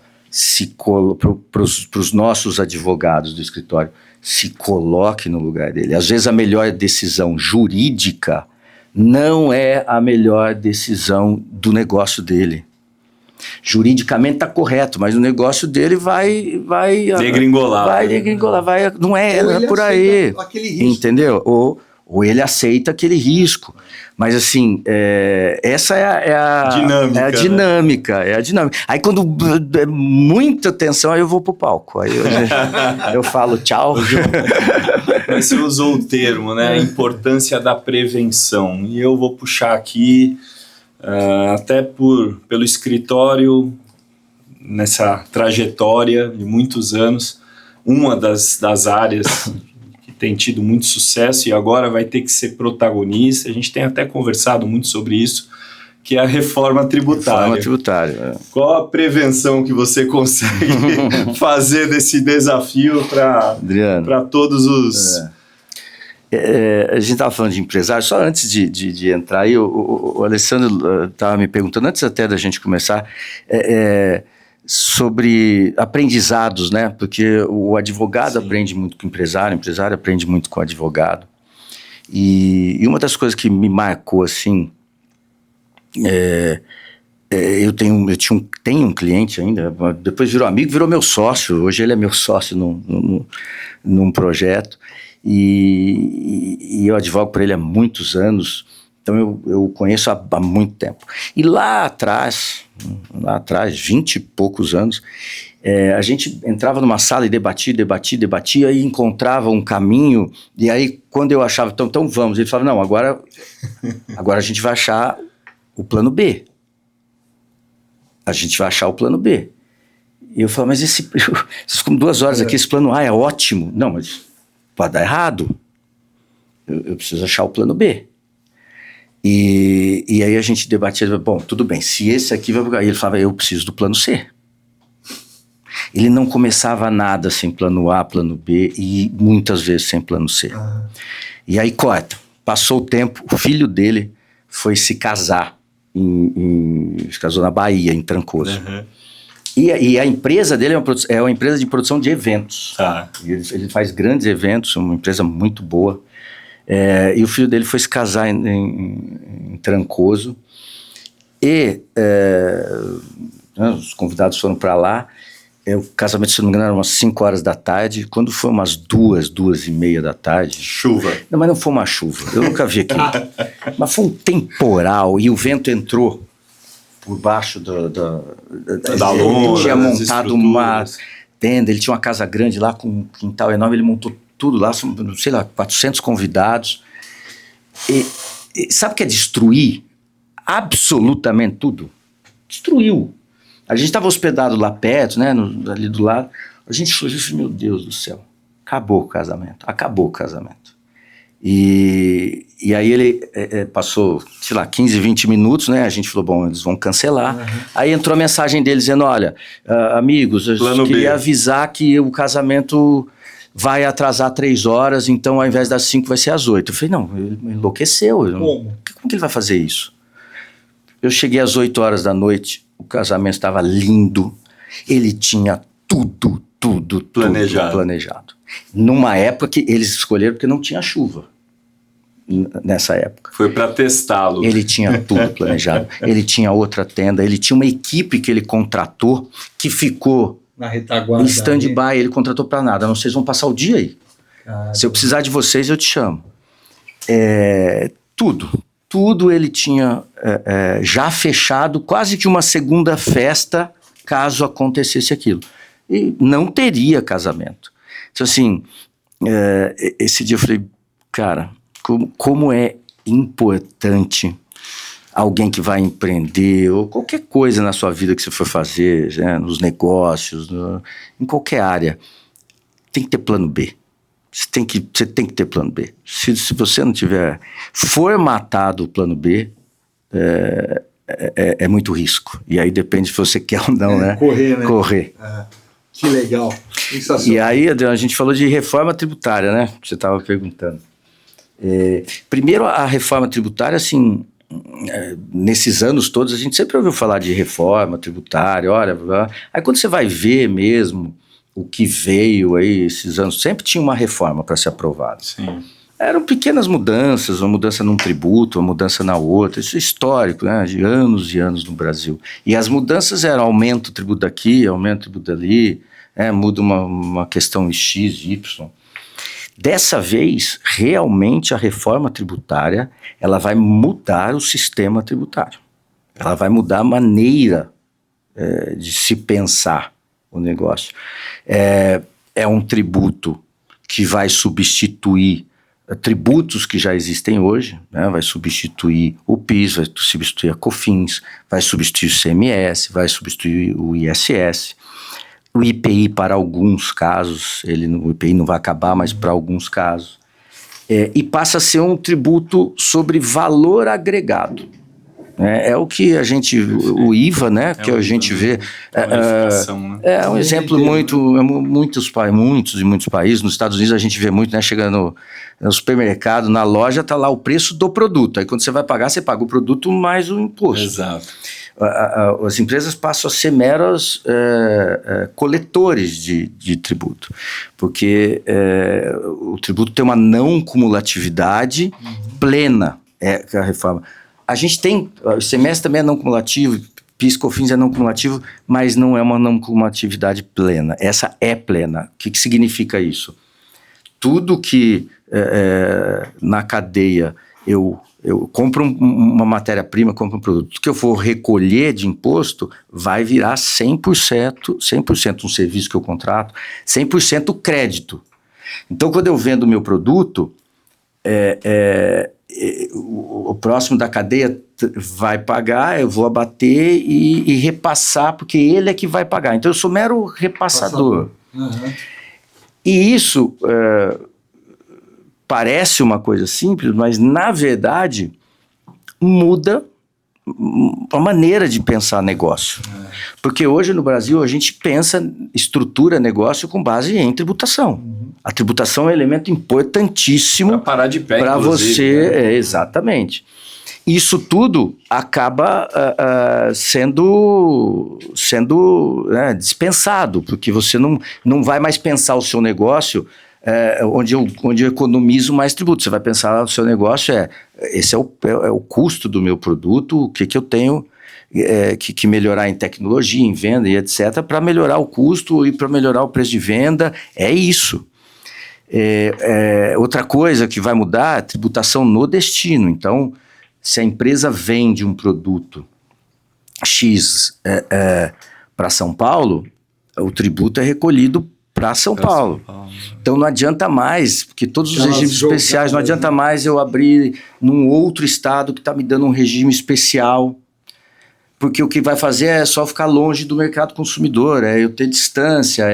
Para os nossos advogados do escritório, se coloque no lugar dele. Às vezes a melhor decisão jurídica não é a melhor decisão do negócio dele. Juridicamente está correto, mas o negócio dele vai degringolar. Não é por aí, entendeu? Ou ele aceita aquele risco. Mas assim, essa é a dinâmica. Aí quando é muita tensão, aí eu vou pro palco. Aí eu falo tchau. Mas você usou o termo, né? A importância da prevenção. E eu vou puxar aqui, até pelo escritório, nessa trajetória de muitos anos, uma das áreas tem tido muito sucesso e agora vai ter que ser protagonista. A gente tem até conversado muito sobre isso, que é a reforma tributária. Qual a prevenção que você consegue fazer desse desafio para todos os... a gente estava falando de empresário, só antes de entrar aí, o Alessandro estava me perguntando, antes até da gente começar, sobre aprendizados, né? Porque o advogado aprende muito com o empresário aprende muito com o advogado. E uma das coisas que me marcou, assim, eu tenho um cliente ainda, depois virou amigo, virou meu sócio, hoje ele é meu sócio num projeto, e eu advogo para ele há muitos anos. Então eu conheço há muito tempo. E lá atrás, 20 e poucos anos, a gente entrava numa sala e debatia e encontrava um caminho. E aí, quando eu achava, então vamos, ele falava, não, agora a gente vai achar o plano B. A gente vai achar o plano B. E eu falava, mas vocês ficam 2 horas aqui, esse plano A é ótimo. Não, mas pode dar errado. Eu preciso achar o plano B. E aí a gente debatia, bom, tudo bem, se esse aqui vai... Aí ele falava, eu preciso do plano C. Ele não começava nada sem plano A, plano B e muitas vezes sem plano C. E aí corta, passou o tempo, o filho dele foi se casar, se casou na Bahia, em Trancoso. E a empresa dele é uma empresa de produção de eventos. Ele faz grandes eventos, uma empresa muito boa. E o filho dele foi se casar em Trancoso e os convidados foram para lá. O casamento, se não me engano, era umas 5 horas da tarde. Quando foi umas 2h30 da tarde... Chuva. Não, mas não foi uma chuva, eu nunca vi aquilo. Mas foi um temporal e o vento entrou por baixo da lona. Ele tinha montado uma tenda, ele tinha uma casa grande lá com um quintal enorme, ele montou tudo lá, sei lá, 400 convidados. E sabe o que é destruir? Absolutamente tudo. Destruiu. A gente estava hospedado lá perto, né, ali do lado. A gente falou, meu Deus do céu, acabou o casamento. E aí ele passou, sei lá, 15, 20 minutos, né? A gente falou, bom, eles vão cancelar. Aí entrou a mensagem dele dizendo, olha, amigos, eu queria avisar que o casamento vai atrasar 3 horas, então ao invés das 5 vai ser às 8. Eu falei, não, ele enlouqueceu. Como que ele vai fazer isso? Eu cheguei às 8 horas da noite, o casamento estava lindo, ele tinha tudo planejado. Numa época que eles escolheram porque não tinha chuva, nessa época. Foi para testá-lo. Ele tinha tudo planejado, ele tinha outra tenda, ele tinha uma equipe que ele contratou, que ficou na retaguarda, em stand-by, ele contratou para nada, não, vocês vão passar o dia aí. Se eu precisar de vocês, eu te chamo. Tudo ele tinha já fechado, quase que uma segunda festa, caso acontecesse aquilo. E não teria casamento. Então, assim, esse dia eu falei, cara, como é importante alguém que vai empreender, ou qualquer coisa na sua vida que você for fazer, né, nos negócios, em qualquer área, tem que ter plano B. Você tem que ter plano B. Se você não tiver formatado o plano B, é muito risco. E aí depende se você quer ou não, né? Correr, né? Correr. Que legal. E aí, Adriano, a gente falou de reforma tributária, né? Que você estava perguntando. Primeiro, a reforma tributária, assim, nesses anos todos, a gente sempre ouviu falar de reforma tributária, olha, aí quando você vai ver mesmo o que veio aí esses anos, sempre tinha uma reforma para ser aprovada. Sim. Eram pequenas mudanças, uma mudança num tributo, uma mudança na outra, isso é histórico, né, de anos e anos no Brasil. E as mudanças eram aumento do tributo daqui, aumento do tributo dali, muda uma questão X, Y. Dessa vez, realmente a reforma tributária, ela vai mudar o sistema tributário. Ela vai mudar a maneira de se pensar o negócio. É um tributo que vai substituir tributos que já existem hoje, né? Vai substituir o PIS, vai substituir a COFINS, vai substituir o CMS, vai substituir o ISS, o IPI para alguns casos, o IPI não vai acabar, mas para alguns casos, e passa a ser um tributo sobre valor agregado. É o que a gente, o IVA, né, que a gente vê, é um exemplo muitos países, nos Estados Unidos a gente vê muito, né, chegando no supermercado, na loja, tá lá o preço do produto, aí quando você vai pagar, você paga o produto mais o imposto. Exato. As empresas passam a ser meros coletores de tributo, porque o tributo tem uma não cumulatividade plena, a reforma. A gente tem, o ICMS também é não cumulativo, PIS, COFINS é não cumulativo, mas não é uma não cumulatividade plena. Essa é plena. O que significa isso? Tudo que na cadeia eu compro uma matéria-prima, compro um produto, que eu for recolher de imposto, vai virar 100% um serviço que eu contrato, 100% crédito. Então, quando eu vendo o meu produto, o próximo da cadeia vai pagar, eu vou abater e repassar, porque ele é que vai pagar. Então eu sou mero repassador. Uhum. E isso parece uma coisa simples, mas na verdade muda a maneira de pensar negócio. Porque hoje no Brasil a gente estrutura negócio com base em tributação. Uhum. A tributação é um elemento importantíssimo para parar de pé, para você. Né? Exatamente. Isso tudo acaba sendo dispensado, porque você não vai mais pensar o seu negócio onde eu economizo mais tributo. Você vai pensar o seu negócio esse é o custo do meu produto, o que eu tenho que melhorar em tecnologia, em venda e etc, para melhorar o custo e para melhorar o preço de venda. É isso. Outra coisa que vai mudar é a tributação no destino. Então, se a empresa vende um produto X para São Paulo, o tributo é recolhido para São Paulo. Então não adianta mais, porque todos os regimes especiais, não adianta mais eu abrir num outro estado que está me dando um regime especial, porque o que vai fazer é só ficar longe do mercado consumidor, eu ter distância,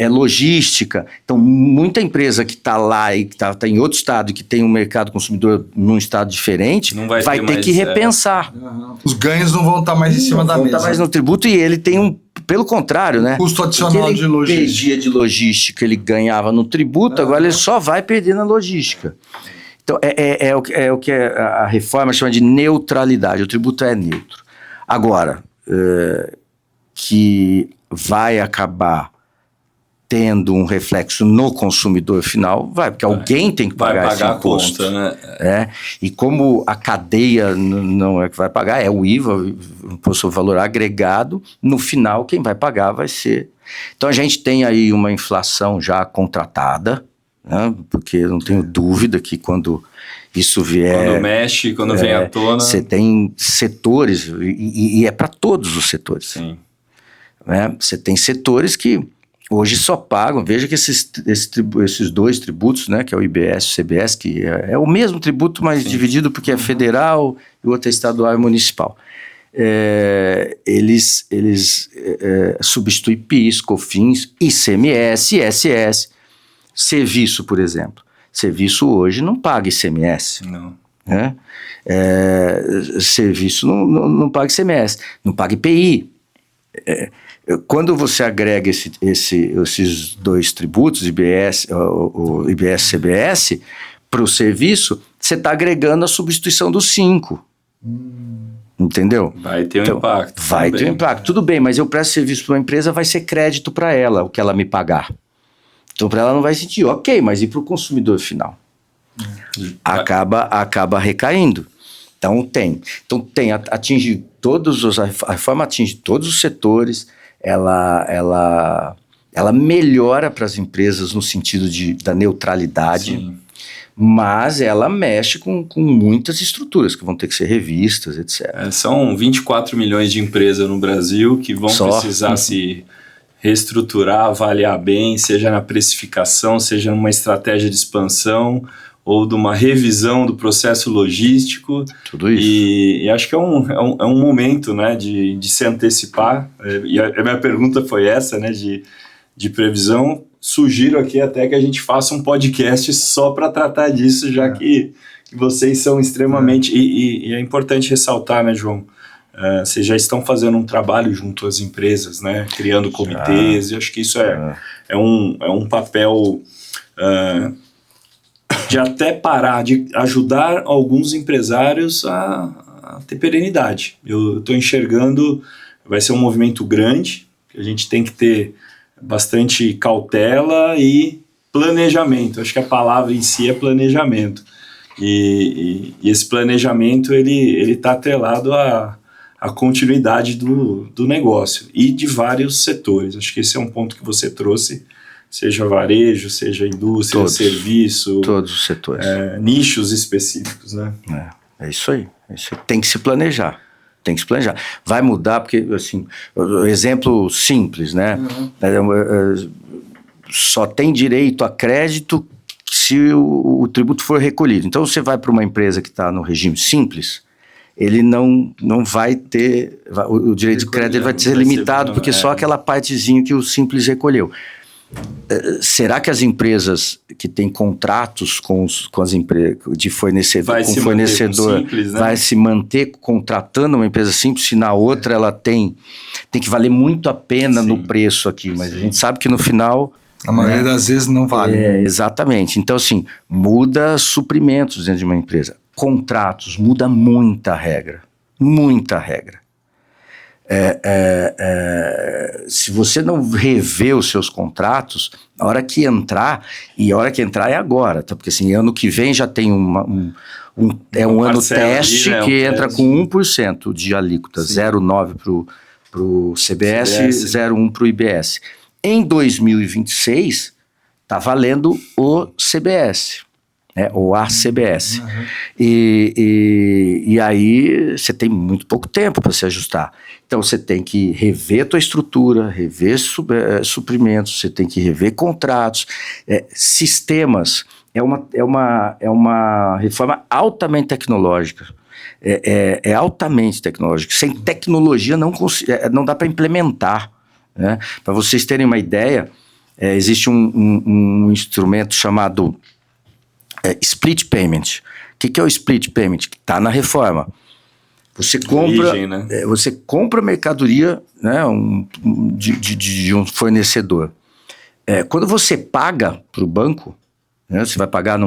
logística. Então, muita empresa que está lá e que está em outro estado e que tem um mercado consumidor num estado diferente, vai ter que repensar. Os ganhos não vão estar mais em cima da mesa. Não vão estar mais no tributo, e ele tem pelo contrário, né? Custo adicional de logística. Ele perdia de logística, ele ganhava no tributo, agora ele só vai perder na logística. Então, o que a reforma chama de neutralidade. O tributo é neutro. Agora, que vai acabar tendo um reflexo no consumidor final, porque alguém tem que pagar esse imposto. A conta, né? E como a cadeia não é que vai pagar, é o IVA, o imposto sobre valor agregado, no final quem vai pagar vai ser. Então a gente tem aí uma inflação já contratada, né? Porque eu não tenho dúvida que quando isso vier... Quando mexe, quando vem à tona... Você tem setores, e é para todos os setores. Sim. Né? Você tem setores que hoje só pagam, veja que esses dois tributos, né, que é o IBS e o CBS, que é o mesmo tributo, mas dividido porque é federal e o outro é estadual e municipal. Eles substituem PIS, COFINS, ICMS, ISS. Serviço, por exemplo. Serviço hoje não paga ICMS. Não. né? Serviço não paga ICMS, não paga IPI. Quando você agrega esses dois tributos, o IBS e CBS, para o serviço, você está agregando a substituição dos 5. Entendeu? Vai ter um impacto. Vai ter um impacto. Tudo bem, mas eu presto serviço para uma empresa, vai ser crédito para ela, o que ela me pagar. Então, para ela não vai sentir. Ok, mas e para o consumidor final? Acaba recaindo. Então, atinge a reforma atinge todos os setores, ela melhora para as empresas no sentido da neutralidade. Sim. Mas ela mexe com muitas estruturas que vão ter que ser revistas, etc. São 24 milhões de empresas no Brasil que vão precisar se reestruturar, avaliar bem, seja na precificação, seja numa estratégia de expansão ou de uma revisão do processo logístico. Tudo isso. E acho que é um momento, né, de se antecipar. E a minha pergunta foi essa, né, de previsão. Sugiro aqui até que a gente faça um podcast só para tratar disso, já que vocês são extremamente... E é importante ressaltar, né, João? Vocês já estão fazendo um trabalho junto às empresas, né? Criando comitês, e acho que isso é um papel de até parar, de ajudar alguns empresários a ter perenidade. Eu estou enxergando, vai ser um movimento grande, que a gente tem que ter bastante cautela e planejamento. Acho que a palavra em si é planejamento. E esse planejamento ele está atrelado à continuidade do negócio e de vários setores. Acho que esse é um ponto que você trouxe, seja varejo, seja indústria, serviço. Todos os setores. Nichos específicos, né? É isso aí. Tem que se planejar. Vai mudar porque, assim, exemplo simples, né? Só tem direito a crédito se o tributo for recolhido. Então, você vai para uma empresa que está no regime simples, ele não vai ter... O direito de crédito vai ser limitado, porque só aquela partezinha que o simples recolheu. Será que as empresas que têm contratos com as empresas de fornecedor, com fornecedor, simples, né? Vai se manter contratando uma empresa simples, se na outra ela tem que valer muito a pena no preço aqui, mas a gente sabe que no final... A maioria das vezes não vale. Exatamente. Então, assim, muda suprimentos dentro de uma empresa. Contratos, muda muita regra. Muita regra. Se você não rever os seus contratos, a hora que entrar é agora, tá? Porque assim, ano que vem já tem um ano teste ali, né? Que entra com 1% de alíquota, 0,9 para o CBS, 0,1 para o IBS. Em 2026 está valendo o CBS, né? Ou a CBS. E aí você tem muito pouco tempo para se ajustar. Então você tem que rever a tua estrutura, rever suprimentos, você tem que rever contratos, sistemas. É uma reforma altamente tecnológica. É altamente tecnológica. Sem tecnologia não dá para implementar. Né? Para vocês terem uma ideia, existe um instrumento chamado split payment. O que é o split payment? Que está na reforma. Você compra mercadoria, né, de um fornecedor. Quando você paga para o banco, né, você vai pagar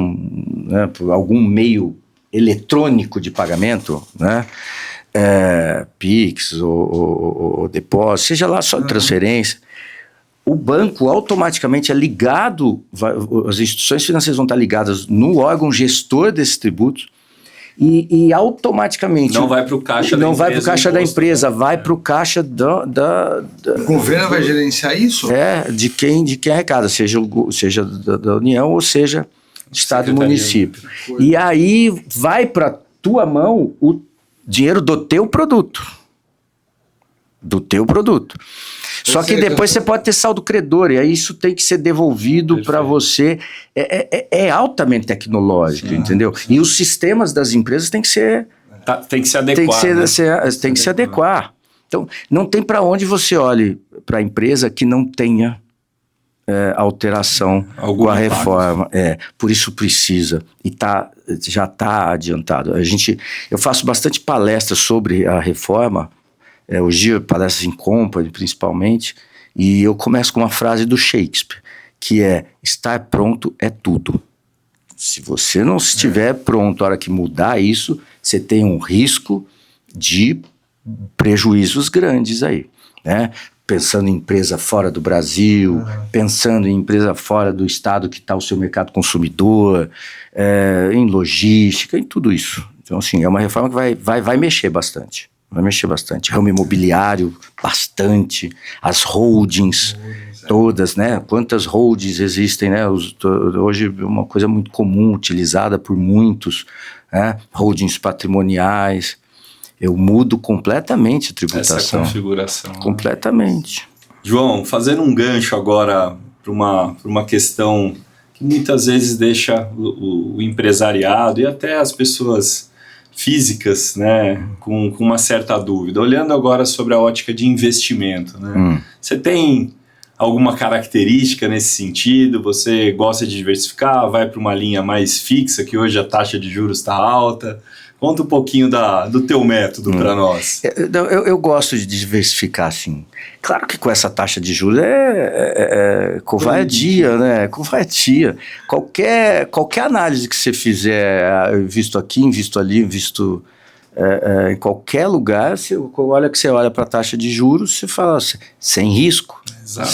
por algum meio eletrônico de pagamento, né, Pix ou depósito, seja lá só transferência, o banco automaticamente é ligado, as instituições financeiras vão estar ligadas no órgão gestor desse tributo e automaticamente... Não vai para o caixa da empresa. Não vai para o caixa da empresa, vai para o caixa O governo vai gerenciar isso? De quem arrecada, seja da União ou seja Estado e município. E aí vai para tua mão o dinheiro do teu produto. Só que depois você pode ter saldo credor, e aí isso tem que ser devolvido para você. É altamente tecnológico, entendeu? E os sistemas das empresas têm que ser... Tem que se adequar. Tem que se adequar. Então, não tem para onde você olhe para a empresa que não tenha alteração Algum com a impacto. reforma. Por isso precisa. E já está adiantado. Eu faço bastante palestras sobre a reforma, hoje palestras em company, principalmente, e eu começo com uma frase do Shakespeare, que é: estar pronto é tudo. Se você não estiver pronto, a hora que mudar isso, você tem um risco de prejuízos grandes aí, né? Pensando em empresa fora do Brasil, pensando em empresa fora do estado que está o seu mercado consumidor, em logística, em tudo isso. Então, assim, é uma reforma que vai mexer bastante. Vai mexer bastante. Ramo imobiliário, bastante. As holdings, todas, né? Quantas holdings existem, né? Hoje é uma coisa muito comum, utilizada por muitos, né? Holdings patrimoniais. Eu mudo completamente a tributação. Essa configuração. Completamente. João, fazendo um gancho agora para uma questão que muitas vezes deixa o empresariado e até as pessoas físicas, né, com uma certa dúvida. Olhando agora sobre a ótica de investimento, né? Você tem alguma característica nesse sentido? Você gosta de diversificar? Vai para uma linha mais fixa, que hoje a taxa de juros está alta? Conta um pouquinho do teu método para nós. Eu gosto de diversificar, assim. Claro que com essa taxa de juros é covardia, né? Covardia. Qualquer análise que você fizer, visto aqui, visto ali, visto em qualquer lugar, você olha para a taxa de juros, você fala assim, sem risco, Exato.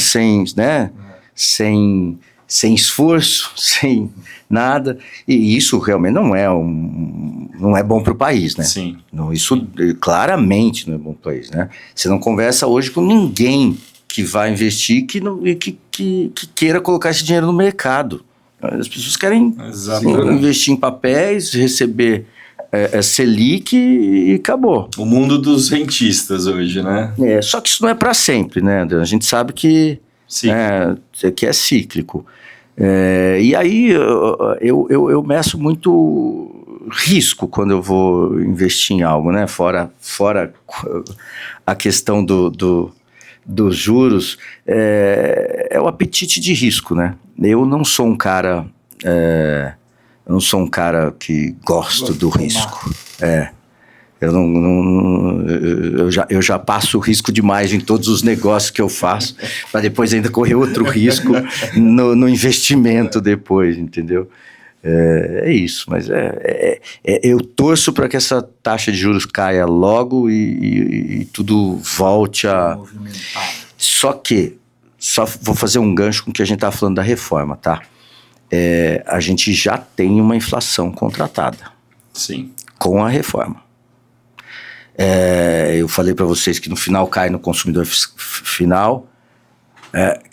sem esforço, sem nada, e isso realmente não é bom para o país, né? Sim. Isso claramente não é bom para o país, né? Você não conversa hoje com ninguém que vai investir que queira colocar esse dinheiro no mercado. As pessoas querem investir em papéis, receber Selic e acabou. O mundo dos rentistas hoje, né? Só que isso não é para sempre, né, André? A gente sabe que é cíclico. E aí eu meço muito risco quando eu vou investir em algo, né? Fora a questão dos juros, é o apetite de risco, né? Eu não sou um cara que gosto do risco. Eu já passo risco demais em todos os negócios que eu faço, para depois ainda correr outro risco no investimento depois, entendeu? É isso, mas eu torço para que essa taxa de juros caia logo e tudo volte a... Só vou fazer um gancho com o que a gente estava falando da reforma, tá? A gente já tem uma inflação contratada. Sim. Com a reforma. Eu falei para vocês que no final cai no consumidor final,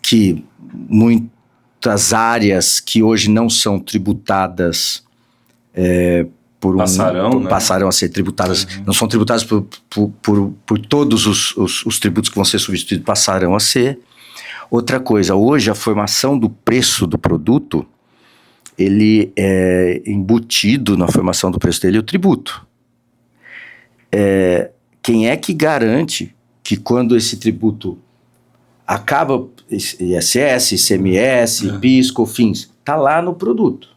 que muitas áreas que hoje não são tributadas passarão a ser tributadas, não são tributadas por todos os tributos que vão ser substituídos, passarão a ser. Outra coisa, hoje a formação do preço do produto, ele é embutido na formação do preço dele o tributo. Quem é que garante que quando esse tributo acaba, ISS, ICMS, PIS, COFINS, está lá no produto.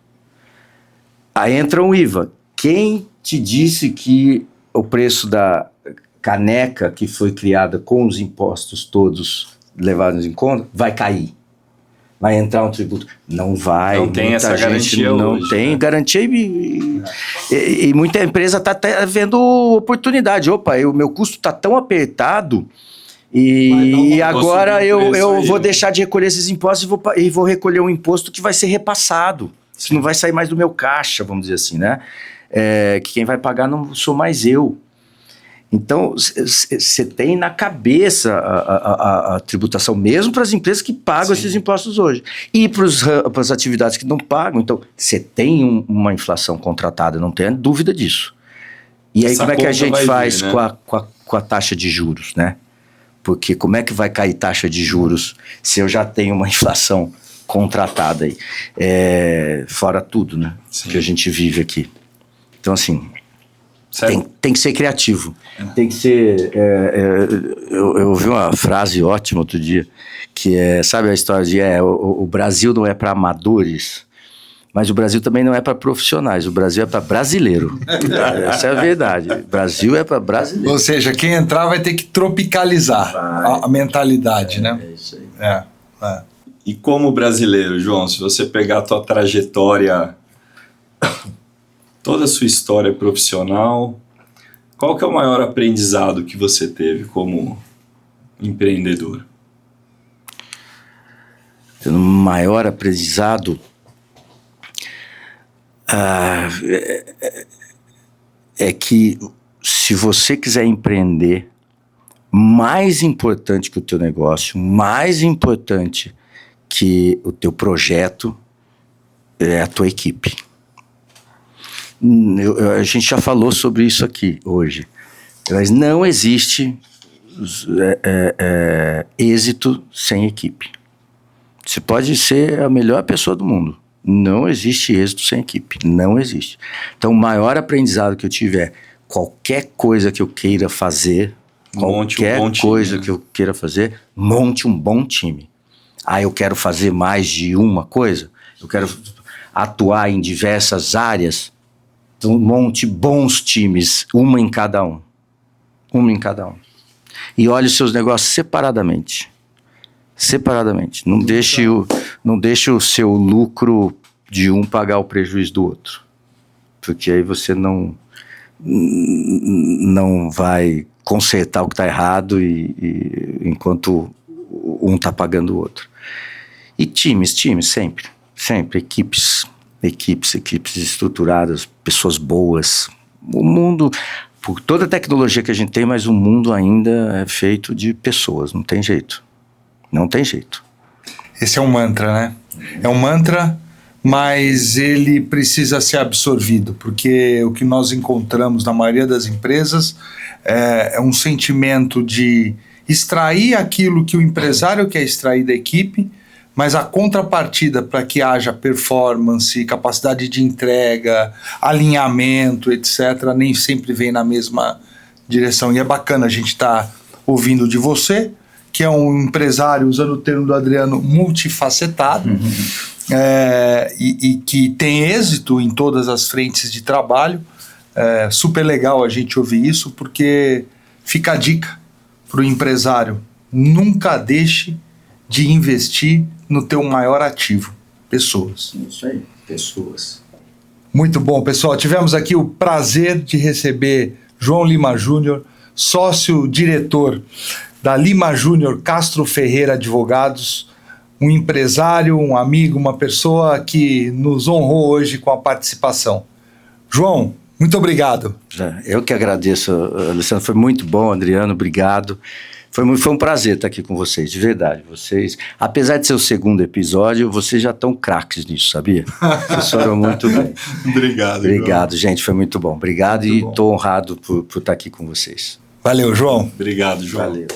Aí entra um IVA. Quem te disse que o preço da caneca que foi criada com os impostos todos levados em conta vai cair? Vai entrar um tributo? Não vai. Não tem essa garantia não hoje, tem, né? Garantia e muita empresa está vendo oportunidade. Opa, o meu custo está tão apertado e agora eu vou deixar de recolher esses impostos e vou recolher um imposto que vai ser repassado. Que não vai sair mais do meu caixa, vamos dizer assim, né? Que quem vai pagar não sou mais eu. Então, você tem na cabeça a tributação, mesmo para as empresas que pagam esses impostos hoje. E para as atividades que não pagam. Então, você tem uma inflação contratada, não tenha dúvida disso. E aí, como é que a gente faz com a taxa de juros, né? Porque como é que vai cair taxa de juros se eu já tenho uma inflação contratada aí? Fora tudo, né? Que a gente vive aqui. Então, assim... Tem que ser criativo. Tem que ser... eu ouvi uma frase ótima outro dia, que sabe a história de o Brasil não é para amadores, mas o Brasil também não é para profissionais, o Brasil é para brasileiro. Essa é a verdade. O Brasil é para brasileiro. Ou seja, quem entrar vai ter que tropicalizar a mentalidade, né? É isso aí. E como brasileiro, João, se você pegar a tua trajetória, toda a sua história profissional, qual que é o maior aprendizado que você teve como empreendedor? O maior aprendizado é que se você quiser empreender, mais importante que o teu negócio, mais importante que o teu projeto é a tua equipe. A gente já falou sobre isso aqui hoje, mas não existe êxito sem equipe. Você pode ser a melhor pessoa do mundo, não existe êxito sem equipe, não existe. Então o maior aprendizado que eu tive é qualquer coisa que eu queira fazer, monte um bom time. Eu quero fazer mais de uma coisa, eu quero atuar em diversas áreas, então monte bons times, uma em cada um. E olhe os seus negócios separadamente. Não deixe o seu lucro de um pagar o prejuízo do outro. Porque aí você não vai consertar o que está errado enquanto um está pagando o outro. E times, sempre, equipes estruturadas, pessoas boas. O mundo, por toda a tecnologia que a gente tem, mas o mundo ainda é feito de pessoas, não tem jeito. Esse é um mantra, né? É um mantra, mas ele precisa ser absorvido, porque o que nós encontramos na maioria das empresas é um sentimento de extrair aquilo que o empresário quer extrair da equipe, mas a contrapartida para que haja performance, capacidade de entrega, alinhamento, etc., nem sempre vem na mesma direção. E é bacana a gente estar ouvindo de você, que é um empresário, usando o termo do Adriano, multifacetado, e que tem êxito em todas as frentes de trabalho. É super legal a gente ouvir isso, porque fica a dica para o empresário: nunca deixe de investir no teu maior ativo, pessoas. Isso aí, pessoas. Muito bom, pessoal. Tivemos aqui o prazer de receber João Lima Júnior, sócio-diretor da Lima Júnior Castro Ferreira Advogados, um empresário, um amigo, uma pessoa que nos honrou hoje com a participação. João, muito obrigado. Eu que agradeço, Alessandro. Foi muito bom, Adriano. Obrigado. Foi um prazer estar aqui com vocês, de verdade. Vocês, apesar de ser o segundo episódio, vocês já estão craques nisso, sabia? Vocês foram muito bem. Obrigado, gente. Foi muito bom. Obrigado muito e estou honrado por estar aqui com vocês. Valeu, João. Obrigado, João. Valeu.